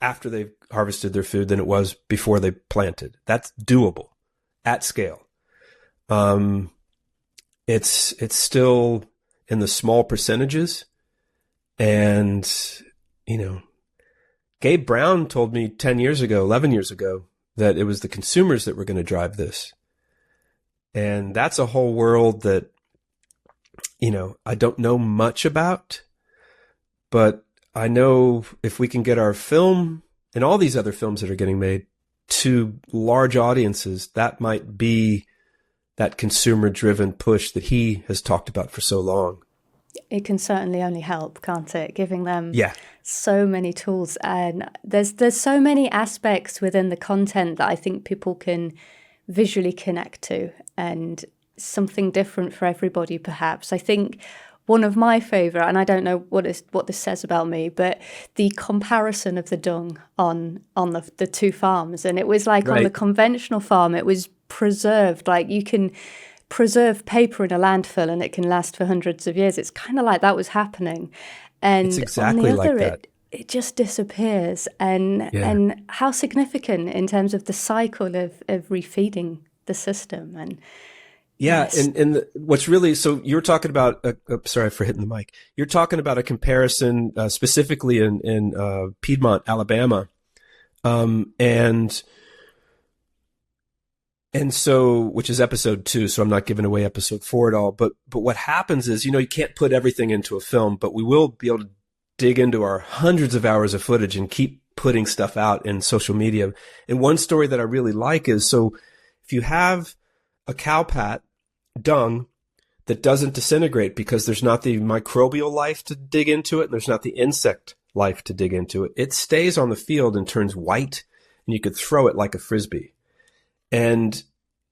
after they've harvested their food than it was before they planted. That's doable at scale. It's still in the small percentages. And, Gabe Brown told me 10 years ago, 11 years ago, that it was the consumers that were going to drive this. And that's a whole world that, I don't know much about, but I know if we can get our film and all these other films that are getting made to large audiences, that might be that consumer-driven push that he has talked about for so long.
It can certainly only help, can't it? Giving them so many tools. And there's so many aspects within the content that I think people can visually connect to, and something different for everybody, perhaps. I think one of my favourite, and I don't know what this says about me, but the comparison of the dung on the two farms. And it was like on the conventional farm, it was preserved. Like, you can preserve paper in a landfill and it can last for hundreds of years. It's kind of like that was happening. And
it's exactly
on the other,
like that.
It just disappears. And how significant in terms of the cycle of refeeding the system. And what's really, so you're talking about, sorry for hitting the mic. You're talking about a comparison specifically in Piedmont, Alabama. And so, which is episode 2, so I'm not giving away episode 4 at all. But what happens is, you can't put everything into a film, but we will be able to dig into our hundreds of hours of footage and keep putting stuff out in social media. And one story that I really like is, so if you have a cow pat, dung, that doesn't disintegrate because there's not the microbial life to dig into it, and there's not the insect life to dig into it, it stays on the field and turns white, and you could throw it like a Frisbee. And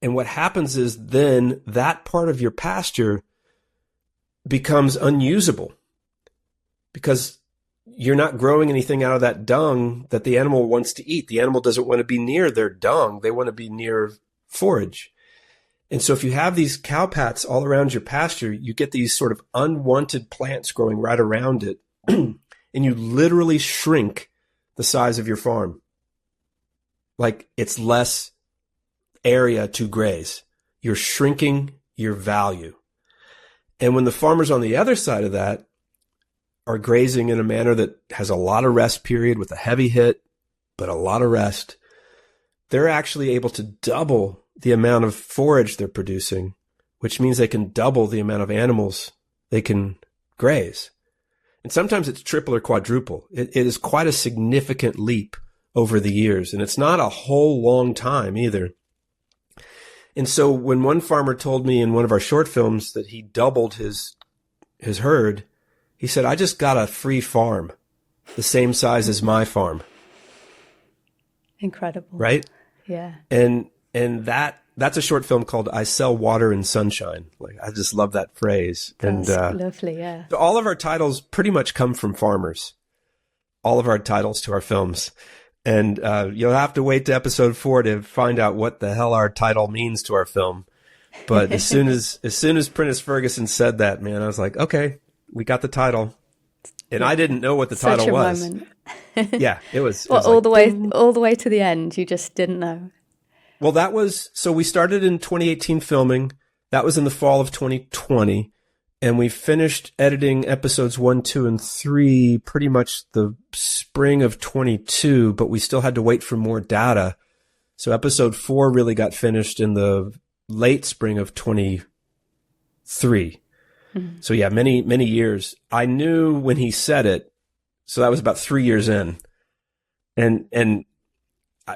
what happens is then that part of your pasture becomes unusable because you're not growing anything out of that dung that the animal wants to eat. The animal doesn't want to be near their dung. They want to be near forage. And so if you have these cow pats all around your pasture, you get these sort of unwanted plants growing right around it, and you literally shrink the size of your farm. Like, it's less area to graze. You're shrinking your value. And when the farmers on the other side of that are grazing in a manner that has a lot of rest period with a heavy hit, but a lot of rest, they're actually able to double the amount of forage they're producing, which means they can double the amount of animals they can graze. And sometimes it's triple or quadruple. It is quite a significant leap over the years, and it's not a whole long time either. And so when one farmer told me in one of our short films that he doubled his herd, he said, I just got a free farm, the same size as my farm. Incredible.
Right?
Yeah.
And that's a short film called I Sell Water and Sunshine. Like, I just love that phrase.
That's lovely, yeah.
So all of our titles pretty much come from farmers. All of our titles to our films. And you'll have to wait to episode 4 to find out what the hell our title means to our film. But as soon as Prentice Ferguson said that, man, I was like, okay, we got the title. And I didn't know what the title was. Such a moment. Yeah, it was.
Well, all the way to the end, you just didn't know.
Well, so we started in 2018 filming. That was in the fall of 2020. And we finished editing episodes 1, 2, and 3 pretty much the spring of 22, but we still had to wait for more data. So episode 4 really got finished in the late spring of 23. Mm-hmm. So yeah, many, many years. I knew when he said it, so that was about 3 years in. And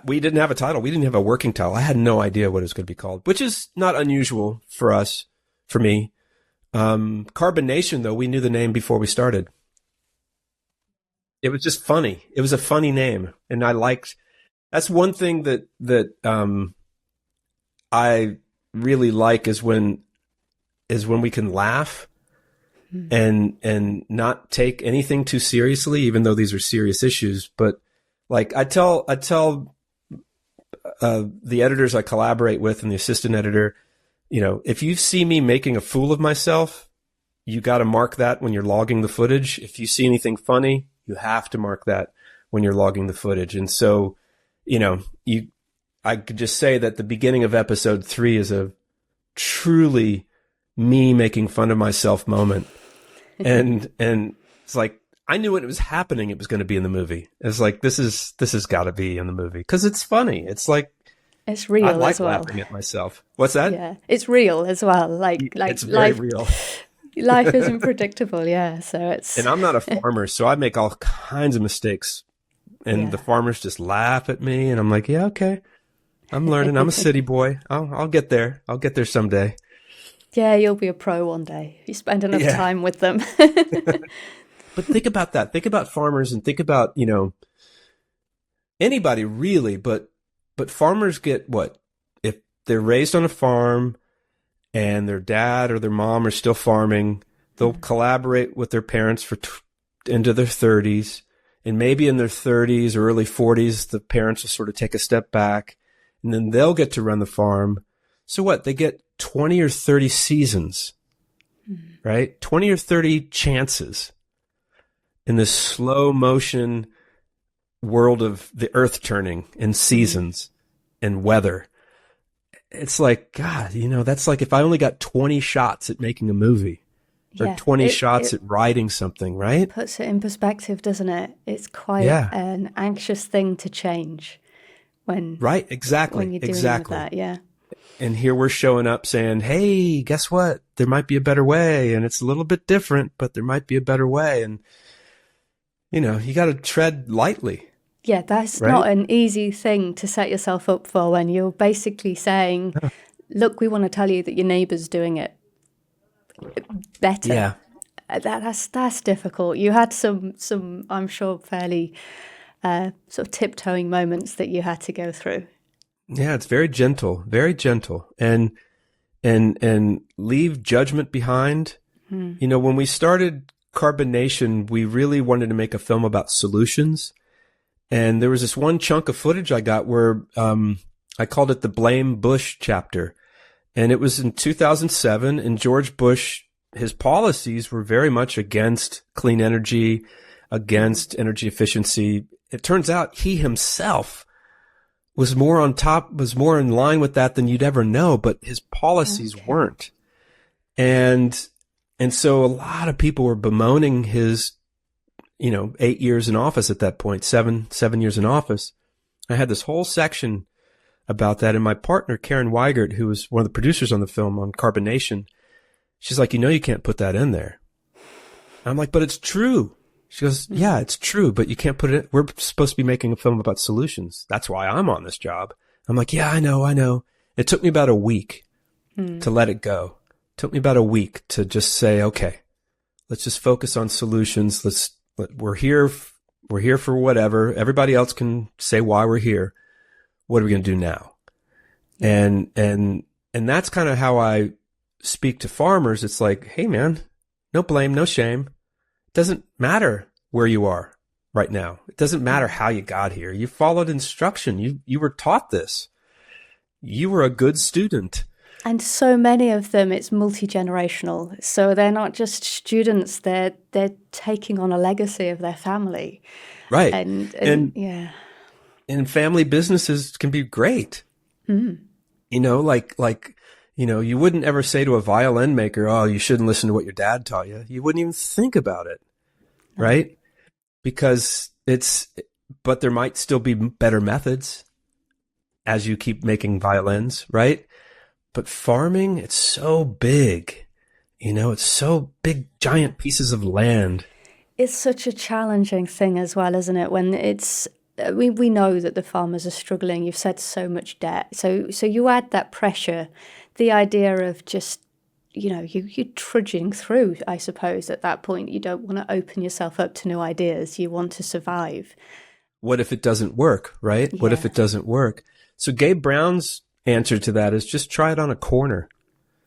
we didn't have a title. We didn't have a working title. I had no idea what it was going to be called, which is not unusual for me. Carbonation, though, we knew the name before we started. It was just funny. It was a funny name. And that's one thing that I really like is when is when we can laugh and not take anything too seriously, even though these are serious issues. But like I tell the editors I collaborate with and the assistant editor, if you see me making a fool of myself, you got to mark that when you're logging the footage. If you see anything funny, you have to mark that when you're logging the footage. And so, I could just say that the beginning of episode 3 is a truly me making fun of myself moment. And it's like, I knew when it was happening, it was going to be in the movie. It's like, this has got to be in the movie because it's funny. It's like,
it's real
I like
as well.
laughing at myself. What's that?
Yeah, it's real as well. Like
it's very
life,
real.
Life isn't predictable. Yeah, so it's.
And I'm not a farmer, so I make all kinds of mistakes, and the farmers just laugh at me, and I'm like, yeah, okay, I'm learning. I'm a city boy. I'll get there. I'll get there someday.
Yeah, you'll be a pro one day. You spend enough time with them.
But think about that. Think about farmers and think about, anybody really, but farmers get what? If they're raised on a farm and their dad or their mom are still farming, they'll collaborate with their parents for into their 30s. And maybe in their 30s or early 40s, the parents will sort of take a step back and then they'll get to run the farm. So what? They get 20 or 30 seasons, right? 20 or 30 chances in this slow motion world of the earth turning and seasons and weather. It's like, God, that's like if I only got 20 shots at making a movie or 20 shots at writing something, right?
Puts it in perspective, doesn't it? It's quite an anxious thing to change when
right, exactly,
when you're dealing with that, yeah.
And here we're showing up saying, hey, guess what? There might be a better way. And it's a little bit different, but there might be a better way. And, you got to tread lightly.
Yeah, that's not an easy thing to set yourself up for when you're basically saying, look, we want to tell you that your neighbour's doing it better.
Yeah.
That's difficult. You had some I'm sure, fairly sort of tiptoeing moments that you had to go through.
Yeah, it's very gentle, and leave judgment behind. When we started Carbonation, we really wanted to make a film about solutions. And there was this one chunk of footage I got where I called it the Blame Bush chapter. And it was in 2007, and George Bush, his policies were very much against clean energy, against energy efficiency. It turns out he himself was more in line with that than you'd ever know, but his policies weren't. And so a lot of people were bemoaning his, 8 years in office at that point, seven years in office. I had this whole section about that. And my partner, Karen Weigert, who was one of the producers on the film on Carbonation, she's like, you can't put that in there. And I'm like, but it's true. She goes, yeah, it's true, but you can't put it in. We're supposed to be making a film about solutions. That's why I'm on this job. I'm like, yeah, I know. It took me about a week to let it go. It took me about a week to just say, okay, let's just focus on solutions. We're here for whatever. Everybody else can say why we're here. What are we going to do now? And that's kind of how I speak to farmers. It's like, hey man, no blame, no shame. It doesn't matter where you are right now. It doesn't matter how you got here. You followed instruction. You were taught this. You were a good student.
And so many of them, it's multi-generational. So they're not just students, they're taking on a legacy of their family.
Right.
And yeah.
And family businesses can be great. You wouldn't ever say to a violin maker, oh, you shouldn't listen to what your dad taught you. You wouldn't even think about it. Right? Because but there might still be better methods as you keep making violins, right? But farming, it's so big, it's so big, giant pieces of land.
It's such a challenging thing as well, isn't it? When we know that the farmers are struggling. You've said so much debt. So you add that pressure, the idea of just, you're trudging through, I suppose, at that point. You don't want to open yourself up to new ideas. You want to survive.
What if it doesn't work, right?
Yeah.
What if it doesn't work? So Gabe Brown's answer to that is just try it on a corner.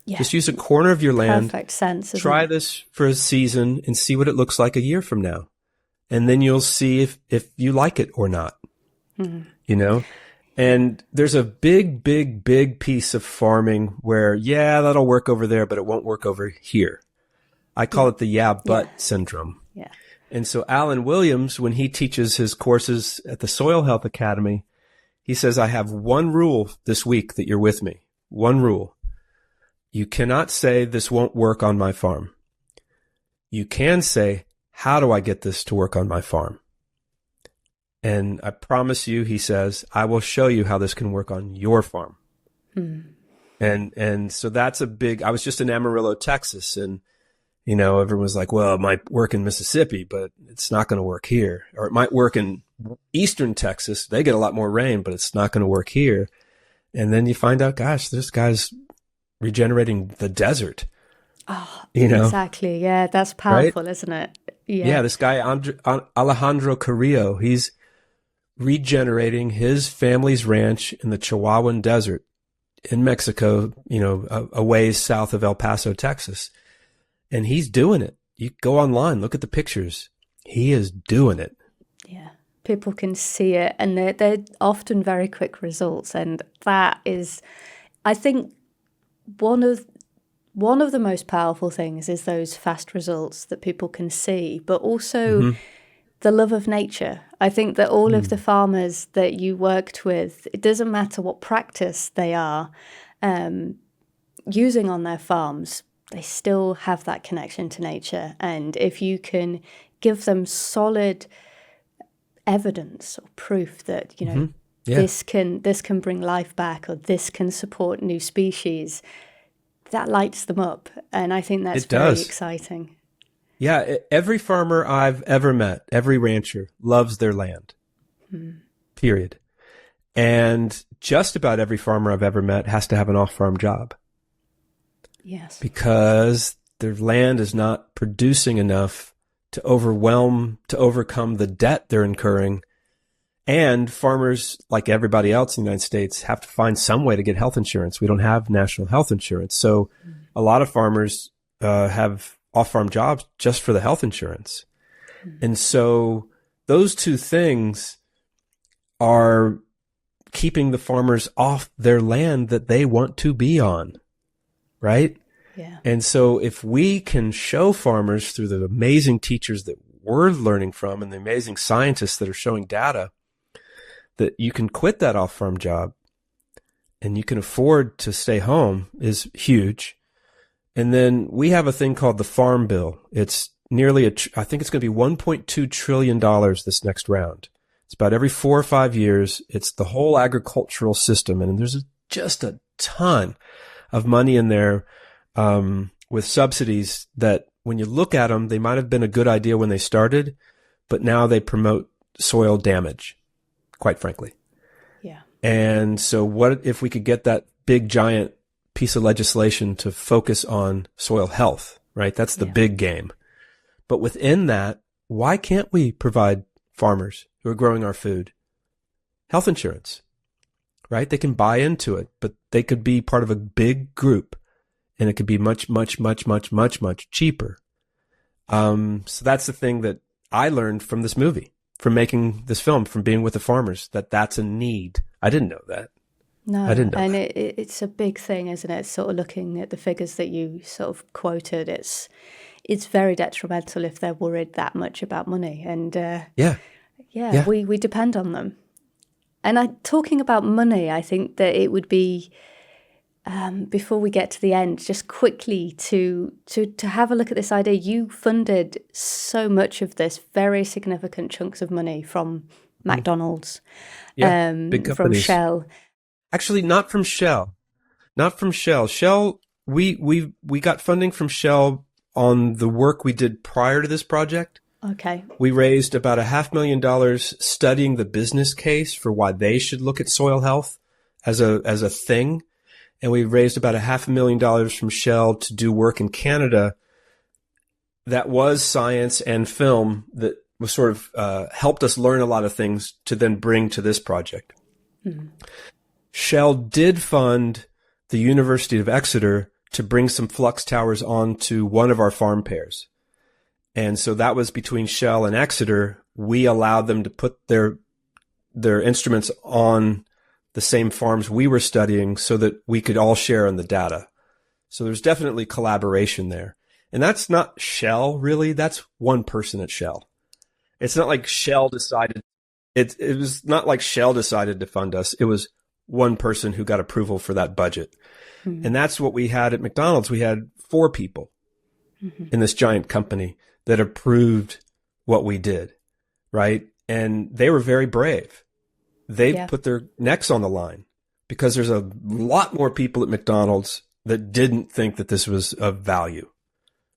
Yeah.
Just use a corner of your land.
Perfect sense.
Try this for a season and see what it looks like a year from now. And then you'll see if you like it or not, you know? And there's a big, big, big piece of farming where, yeah, that'll work over there, but it won't work over here. I call it the but syndrome.
Yeah.
And so Alan Williams, when he teaches his courses at the Soil Health Academy, he says, I have one rule this week that you're with me. One rule. You cannot say this won't work on my farm. You can say, how do I get this to work on my farm? And I promise you, he says, I will show you how this can work on your farm. And so that's a big, I was just in Amarillo, Texas, and, you know, everyone's like, well, it might work in Mississippi, but it's not going to work here. Or it might work in eastern Texas. They get a lot more rain, but it's not going to work here. And then you find out, gosh, this guy's regenerating the desert.
Oh,
you know?
Exactly. Yeah, that's powerful, right? Isn't it?
Yeah, this guy, Alejandro Carrillo, he's regenerating his family's ranch in the Chihuahuan Desert in Mexico, you know, a ways south of El Paso, Texas. And he's doing it. You go online, look at the pictures. He is doing it. Yeah.
People can see it, and they're often very quick results. And that is, I think, one of the most powerful things is those fast results that people can see, but also the love of nature. I think that all of the farmers that you worked with, it doesn't matter what practice they are using on their farms, they still have that connection to nature. And if you can give them solid evidence or proof that, you know, this can bring life back, or this can support new species, that lights them up. And I think that's very exciting.
Yeah, every farmer I've ever met, every rancher loves their land, period. And just about every farmer I've ever met has to have an off-farm job.
Yes.
Because their land is not producing enough to overcome the debt they're incurring. And farmers, like everybody else in the United States, have to find some way to get health insurance. We don't have national health insurance. So a lot of farmers have off-farm jobs just for the health insurance. And so those two things are keeping the farmers off their land that they want to be on, right?
Yeah.
And so if we can show farmers through the amazing teachers that we're learning from and the amazing scientists that are showing data that you can quit that off-farm job and you can afford to stay home is huge. And then we have a thing called the Farm Bill. It's nearly I think it's going to be $1.2 trillion this next round. It's about every 4 or 5 years. It's the whole agricultural system. And there's just a ton of money in there, with subsidies that when you look at them, they might have been a good idea when they started, but now they promote soil damage, quite frankly.
Yeah.
And so what if we could get that big giant piece of legislation to focus on soil health, right? That's the big game. But within that, why can't we provide farmers who are growing our food health insurance, right? They can buy into it, but they could be part of a big group and it could be much, much, much, much, much, much cheaper. So that's the thing that I learned from this movie, from making this film, from being with the farmers, that's a need. I didn't know that.
No,
I didn't know
and
that.
It's a big thing, isn't it? Sort of looking at the figures that you sort of quoted, it's very detrimental if they're worried that much about money. And we depend on them. And talking about money, I think that it would be, before we get to the end, just quickly to have a look at this idea. You funded so much of this, very significant chunks of money from McDonald's,
big companies.
from Shell.
Actually, not from Shell. Not from Shell. Shell, we got funding from Shell on the work we did prior to this project.
Okay.
We raised about $500,000 studying the business case for why they should look at soil health as a thing. And we raised about $500,000 from Shell to do work in Canada that was science and film that was sort of helped us learn a lot of things to then bring to this project. Mm-hmm. Shell did fund the University of Exeter to bring some flux towers onto one of our farm pairs. And so that was between Shell and Exeter. We allowed them to put their instruments on the same farms we were studying so that we could all share in the data. So there's definitely collaboration there. And that's not Shell, really. That's one person at Shell. It's not like Shell decided. It was not like Shell decided to fund us. It was one person who got approval for that budget. Mm-hmm. And that's what we had at McDonald's. We had 4 people in this giant company that approved what we did, right? And they were very brave. They put their necks on the line because there's a lot more people at McDonald's that didn't think that this was of value,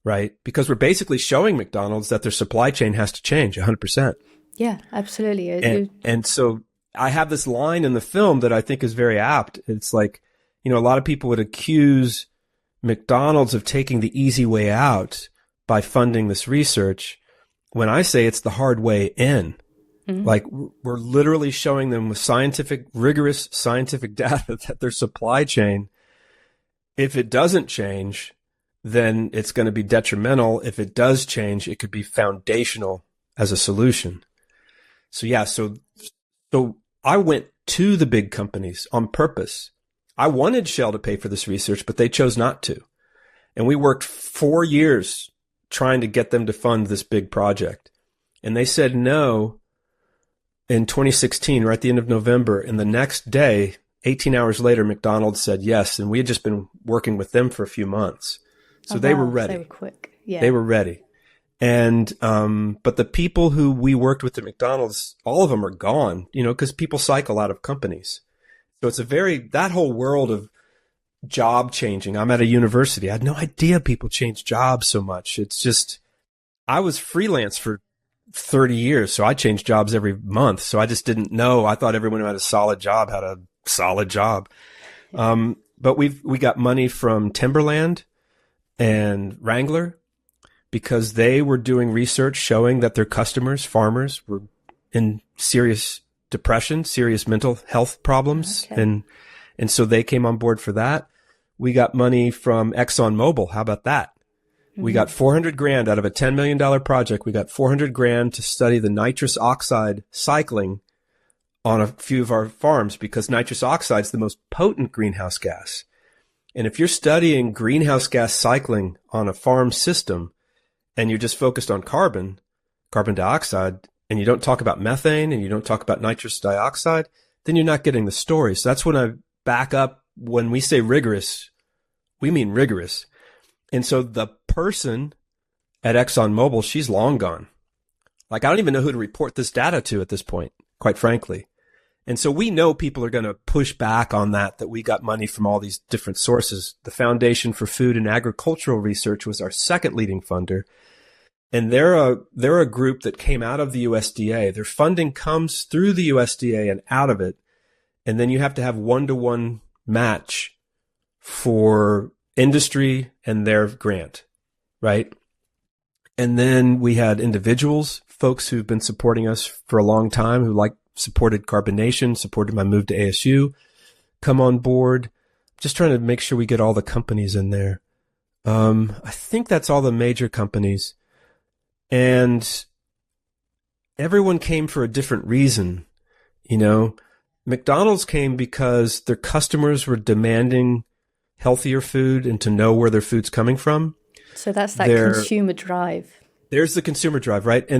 right? Because we're basically showing McDonald's that their supply chain has to change 100%.
Yeah, absolutely.
And so I have this line in the film that I think is very apt. It's like, a lot of people would accuse McDonald's of taking the easy way out by funding this research when I say it's the hard way in. Mm-hmm. Like, we're literally showing them with rigorous scientific data that their supply chain, if it doesn't change, then it's going to be detrimental. If it does change, it could be foundational as a solution. So I went to the big companies on purpose. I wanted Shell to pay for this research, but they chose not to. And we worked 4 years trying to get them to fund this big project. And they said no in 2016, right at the end of November. And the next day, 18 hours later, McDonald's said yes. And we had just been working with them for a few months. So they were ready.
They were quick. Yeah.
They were ready. And, but the people who we worked with at McDonald's, all of them are gone, because people cycle out of companies. So it's that whole world of job changing. I'm at a university. I had no idea people change jobs so much. It's just, I was freelance for 30 years. So I changed jobs every month. So I just didn't know. I thought everyone who had a solid job had a solid job. But we got money from Timberland and Wrangler because they were doing research showing that their customers, farmers, were in serious depression, serious mental health problems. Okay. And so they came on board for that. We got money from ExxonMobil. How about that? We got $400,000 out of a $10 million project. We got $400,000 to study the nitrous oxide cycling on a few of our farms because nitrous oxide is the most potent greenhouse gas. And if you're studying greenhouse gas cycling on a farm system and you're just focused on carbon dioxide, and you don't talk about methane and you don't talk about nitrous dioxide, then you're not getting the story. So that's when I back up. When we say rigorous, we mean rigorous. And so the person at ExxonMobil, she's long gone. Like, I don't even know who to report this data to at this point, quite frankly. And so we know people are going to push back on that we got money from all these different sources. The Foundation for Food and Agricultural Research was our second leading funder. And they're a group that came out of the USDA. Their funding comes through the USDA and out of it. And then you have to have 1-to-1 match for industry and their grant, right? And then we had individuals, folks who've been supporting us for a long time, who supported carbonation, supported my move to ASU, come on board. Just trying to make sure we get all the companies in there. I think that's all the major companies. And everyone came for a different reason. McDonald's came because their customers were demanding healthier food and to know where their food's coming from.
So that's that consumer drive.
There's the consumer drive, right? Their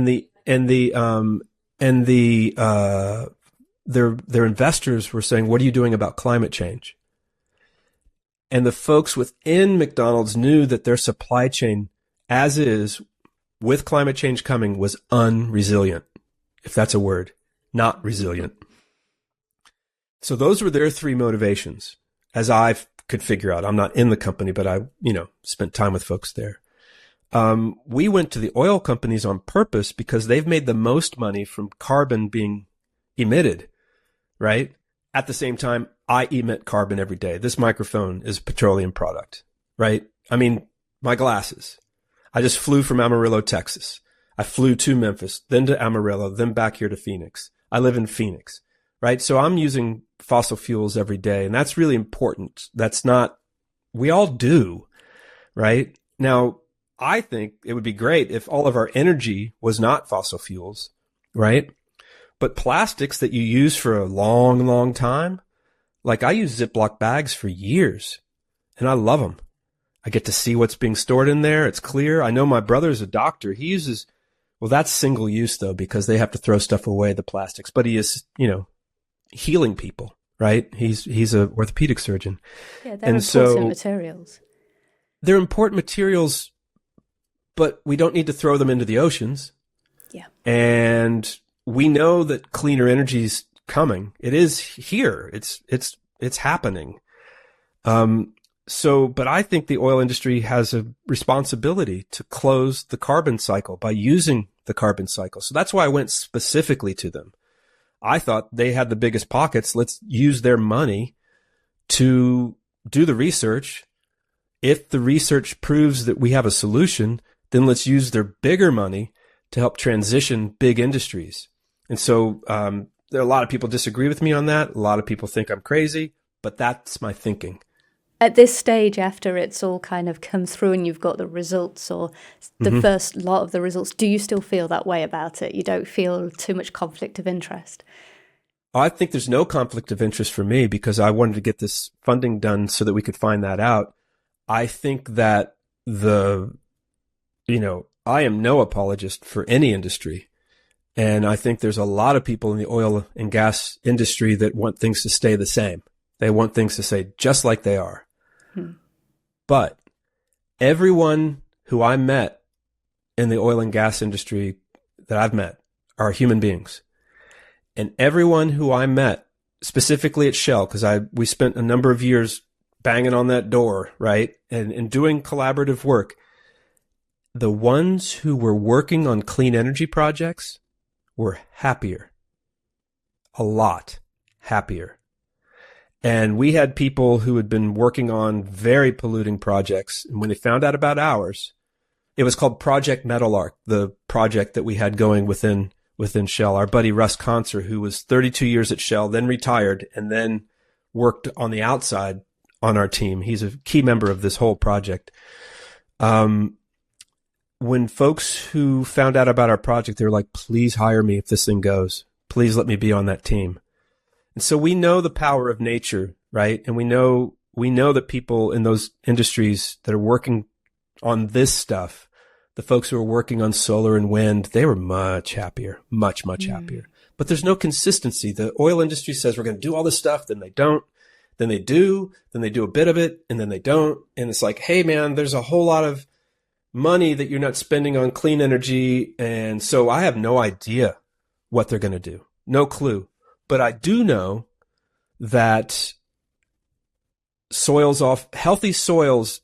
investors were saying, "What are you doing about climate change?" And the folks within McDonald's knew that their supply chain, as is, with climate change coming, was unresilient, if that's a word, not resilient. So those were their 3 motivations, as I could figure out. I'm not in the company, but I, spent time with folks there. We went to the oil companies on purpose because they've made the most money from carbon being emitted, right? At the same time, I emit carbon every day. This microphone is a petroleum product, right? I mean, my glasses. I just flew from Amarillo, Texas. I flew to Memphis, then to Amarillo, then back here to Phoenix. I live in Phoenix, right? So I'm using fossil fuels every day, and that's really important. That's not We all do, right? Now, I think it would be great if all of our energy was not fossil fuels, right? But plastics that you use for a long, long time, like I use Ziploc bags for years and I love them. I get to see what's being stored in there. It's clear. I know my brother's a doctor. He uses, well, that's single use though, because they have to throw stuff away, the plastics, but he is, healing people, right? He's a orthopedic surgeon.
Yeah, they're important materials.
They're important materials, but we don't need to throw them into the oceans.
Yeah.
And we know that cleaner energy is coming. It is here. It's happening. But I think the oil industry has a responsibility to close the carbon cycle by using the carbon cycle. So that's why I went specifically to them. I thought they had the biggest pockets. Let's use their money to do the research. If the research proves that we have a solution, then let's use their bigger money to help transition big industries. And so there are a lot of people disagree with me on that. A lot of people think I'm crazy, but that's my thinking.
At this stage, after it's all kind of come through and you've got the results or the first lot of the results, do you still feel that way about it? You don't feel too much conflict of interest?
I think there's no conflict of interest for me because I wanted to get this funding done so that we could find that out. I think that I am no apologist for any industry. And I think there's a lot of people in the oil and gas industry that want things to stay the same. They want things to stay just like they are. But everyone who I met in the oil and gas industry that I've met are human beings. And everyone who I met, specifically at Shell, because we spent a number of years banging on that door, right? And doing collaborative work. The ones who were working on clean energy projects were happier. A lot happier. And we had people who had been working on very polluting projects. And when they found out about ours, it was called Project Metalark, the project that we had going within Shell. Our buddy Russ Conser, who was 32 years at Shell, then retired, and then worked on the outside on our team. He's a key member of this whole project. When folks who found out about our project, they were like, please hire me if this thing goes. Please let me be on that team. And so we know the power of nature, right? And we know that people in those industries that are working on this stuff, the folks who are working on solar and wind, they were much happier, much happier. But there's no consistency. The oil industry says we're going to do all this stuff, then they don't, then they do, then they do a bit of it, and then they don't. And it's like, hey man, there's a whole lot of money that you're not spending on clean energy. And so I have no idea what they're going to do. No clue. But I do know that healthy soils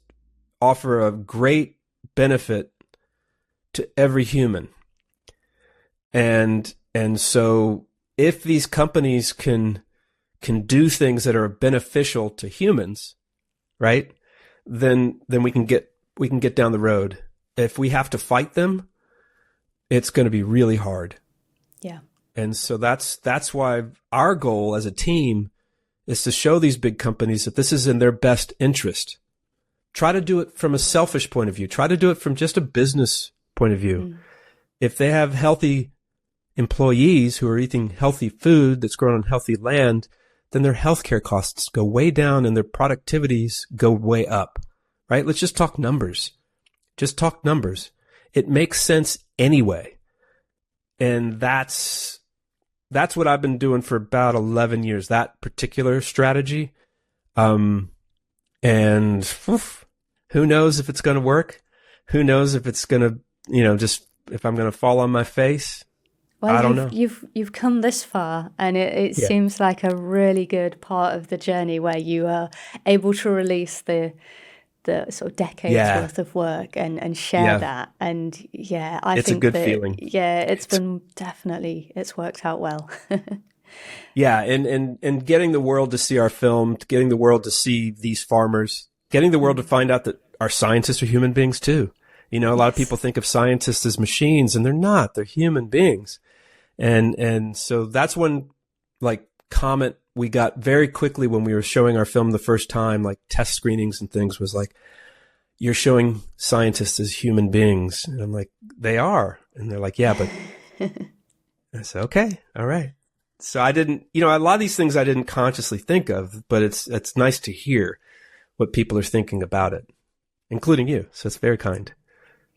offer a great benefit to every human. And so if these companies can do things that are beneficial to humans, right? Then we can get down the road. If we have to fight them, it's going to be really hard.
Yeah.
And so that's why our goal as a team is to show these big companies that this is in their best interest. Try to do it from a selfish point of view. Try to do it from just a business point of view. If they have healthy employees who are eating healthy food that's grown on healthy land, then their healthcare costs go way down and their productivities go way up, right? Let's just talk numbers. Just talk numbers. It makes sense anyway. And that's what I've been doing for about 11 years, that particular strategy. And who knows if it's going to work? Who knows if it's going to, just if I'm going to fall on my face?
Well,
I don't know.
You've come this far, and it seems like a really good part of the journey where you are able to release the sort of decades worth of work and share that. And I think
it's a good feeling.
Yeah, it's worked out well.
Yeah, and getting the world to see our film, getting the world to see these farmers, getting the world to find out that our scientists are human beings too. A lot of people think of scientists as machines, and they're not. They're human beings. And so that's when, like, comment we got very quickly when we were showing our film the first time, like test screenings and things, was like, you're showing scientists as human beings. And I'm like, they are. And they're like, yeah, but I said, okay, all right. So I didn't, a lot of these things I didn't consciously think of, but it's nice to hear what people are thinking about it, including you. So it's very kind.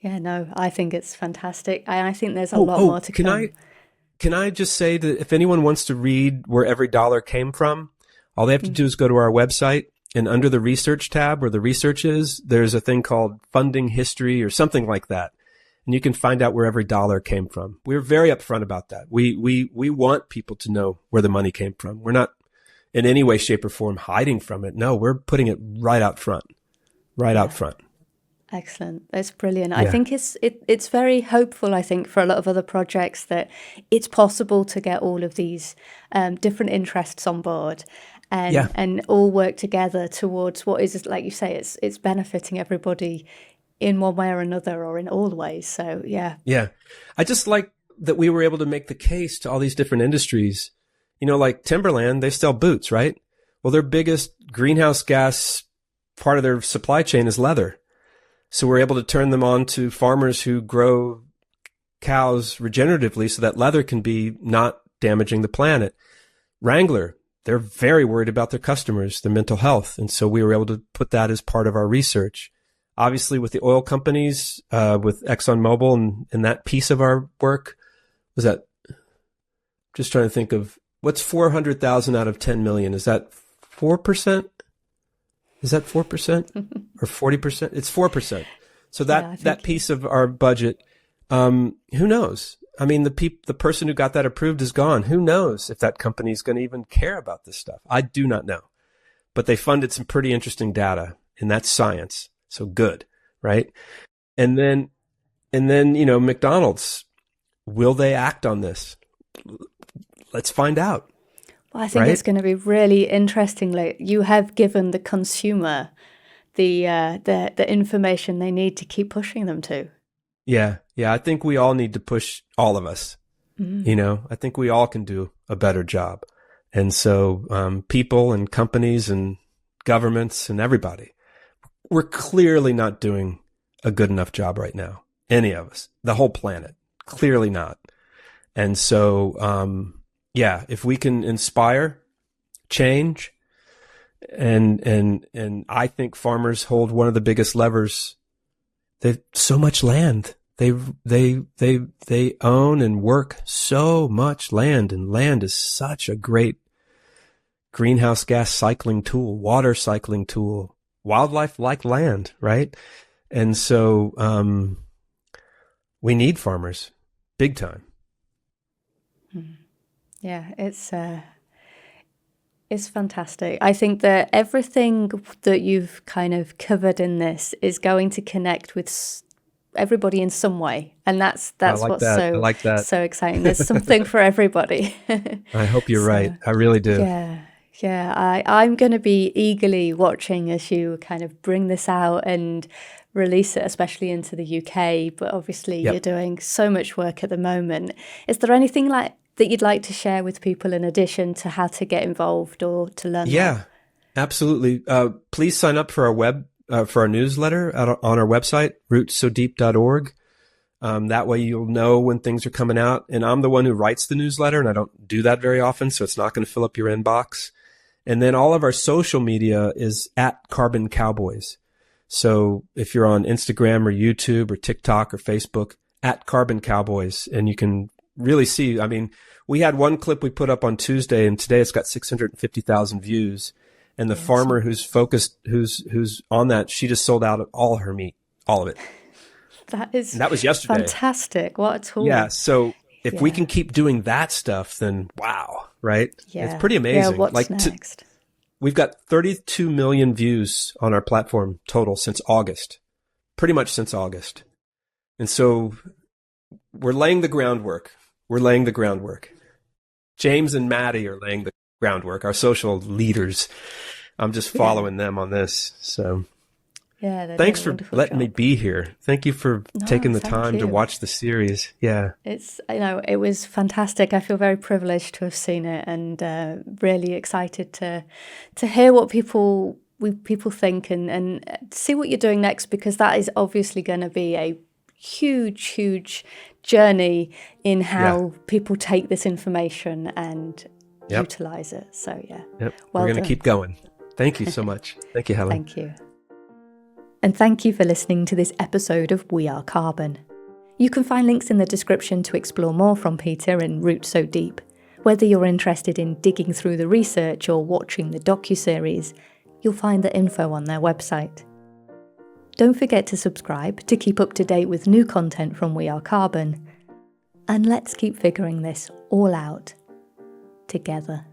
Yeah, no, I think it's fantastic. I think there's a lot more to come.
Can I just say that if anyone wants to read where every dollar came from, all they have to do is go to our website, and under the research tab where the research is, there's a thing called funding history or something like that. And you can find out where every dollar came from. We're very upfront about that. We want people to know where the money came from. We're not in any way, shape, or form hiding from it. No, we're putting it right out front. Out front.
Excellent. That's brilliant.
Yeah.
I think it's very hopeful, I think, for a lot of other projects that it's possible to get all of these different interests on board and all work together towards what is, like you say, it's benefiting everybody in one way or another, or in all ways. So, yeah.
Yeah. I just like that we were able to make the case to all these different industries. Like Timberland, they sell boots, right? Well, their biggest greenhouse gas part of their supply chain is leather. So we're able to turn them on to farmers who grow cows regeneratively so that leather can be not damaging the planet. Wrangler, they're very worried about their customers, their mental health. And so we were able to put that as part of our research. Obviously, with the oil companies, with ExxonMobil and that piece of our work, was that, just trying to think of, what's 400,000 out of 10 million? Is that 4%? Is that 4% or 40%? It's 4%. So that piece of our budget, who knows? I mean, the person who got that approved is gone. Who knows if that company is going to even care about this stuff? I do not know. But they funded some pretty interesting data, and that's science. So good, right? And then, McDonald's, will they act on this? Let's find out.
Well, I think it's going to be really interesting. Like, you have given the consumer the information they need to keep pushing them to.
Yeah. I think we all need to push, all of us. I think we all can do a better job. And so people and companies and governments and everybody, we're clearly not doing a good enough job right now. Any of us, the whole planet, clearly not. And so, if we can inspire change, and I think farmers hold one of the biggest levers. They've so much land. They own and work so much land, and land is such a great greenhouse gas cycling tool, water cycling tool. Wildlife like land, right? And so we need farmers big time.
Yeah, it's fantastic. I think that everything that you've kind of covered in this is going to connect with everybody in some way, and that's what's so exciting. There's something for everybody.
I hope you're right. I really do.
Yeah. I'm going to be eagerly watching as you kind of bring this out and release it, especially into the UK. But obviously, you're doing so much work at the moment. Is there anything that you'd like to share with people in addition to how to get involved or to learn more?
Yeah, absolutely. Please sign up for our newsletter on our website, rootsodeep.org. That way you'll know when things are coming out. And I'm the one who writes the newsletter, and I don't do that very often, so it's not going to fill up your inbox. And then all of our social media is at Carbon Cowboys. So if you're on Instagram or YouTube or TikTok or Facebook, at Carbon Cowboys, and you can really see, I mean, we had one clip we put up on Tuesday, and today it's got 650,000 views. And the farmer who's focused, who's on that, she just sold out all her meat, all of it.
That
was yesterday.
Fantastic. What a tool.
Yeah. So if we can keep doing that stuff, then wow, right? Yeah. It's pretty amazing.
Yeah, what's next?
We've got 32 million views on our platform total since August, pretty much since August. And so we're laying the groundwork. James and Maddie are laying the groundwork, our social leaders. I'm just following them on this. So
Yeah, they're
Thanks
doing a
for
wonderful
letting me
job.
be here. Thank you for taking the
Thank
time to
you.
watch the series. Yeah.
It's, it was fantastic. I feel very privileged to have seen it, and really excited to hear what people think and see what you're doing next, because that is obviously going to be a huge journey in how people take this information and utilize it. So
Yep.
Well,
we're going to
done.
keep going. Thank you so much. Thank you, Helen.
Thank you. And thank you for listening to this episode of We Are Carbon. You can find links in the description to explore more from Peter and Root So Deep. Whether you're interested in digging through the research or watching the docuseries, you'll find the info on their website. Don't forget to subscribe to keep up to date with new content from We Are Carbon. And let's keep figuring this all out together.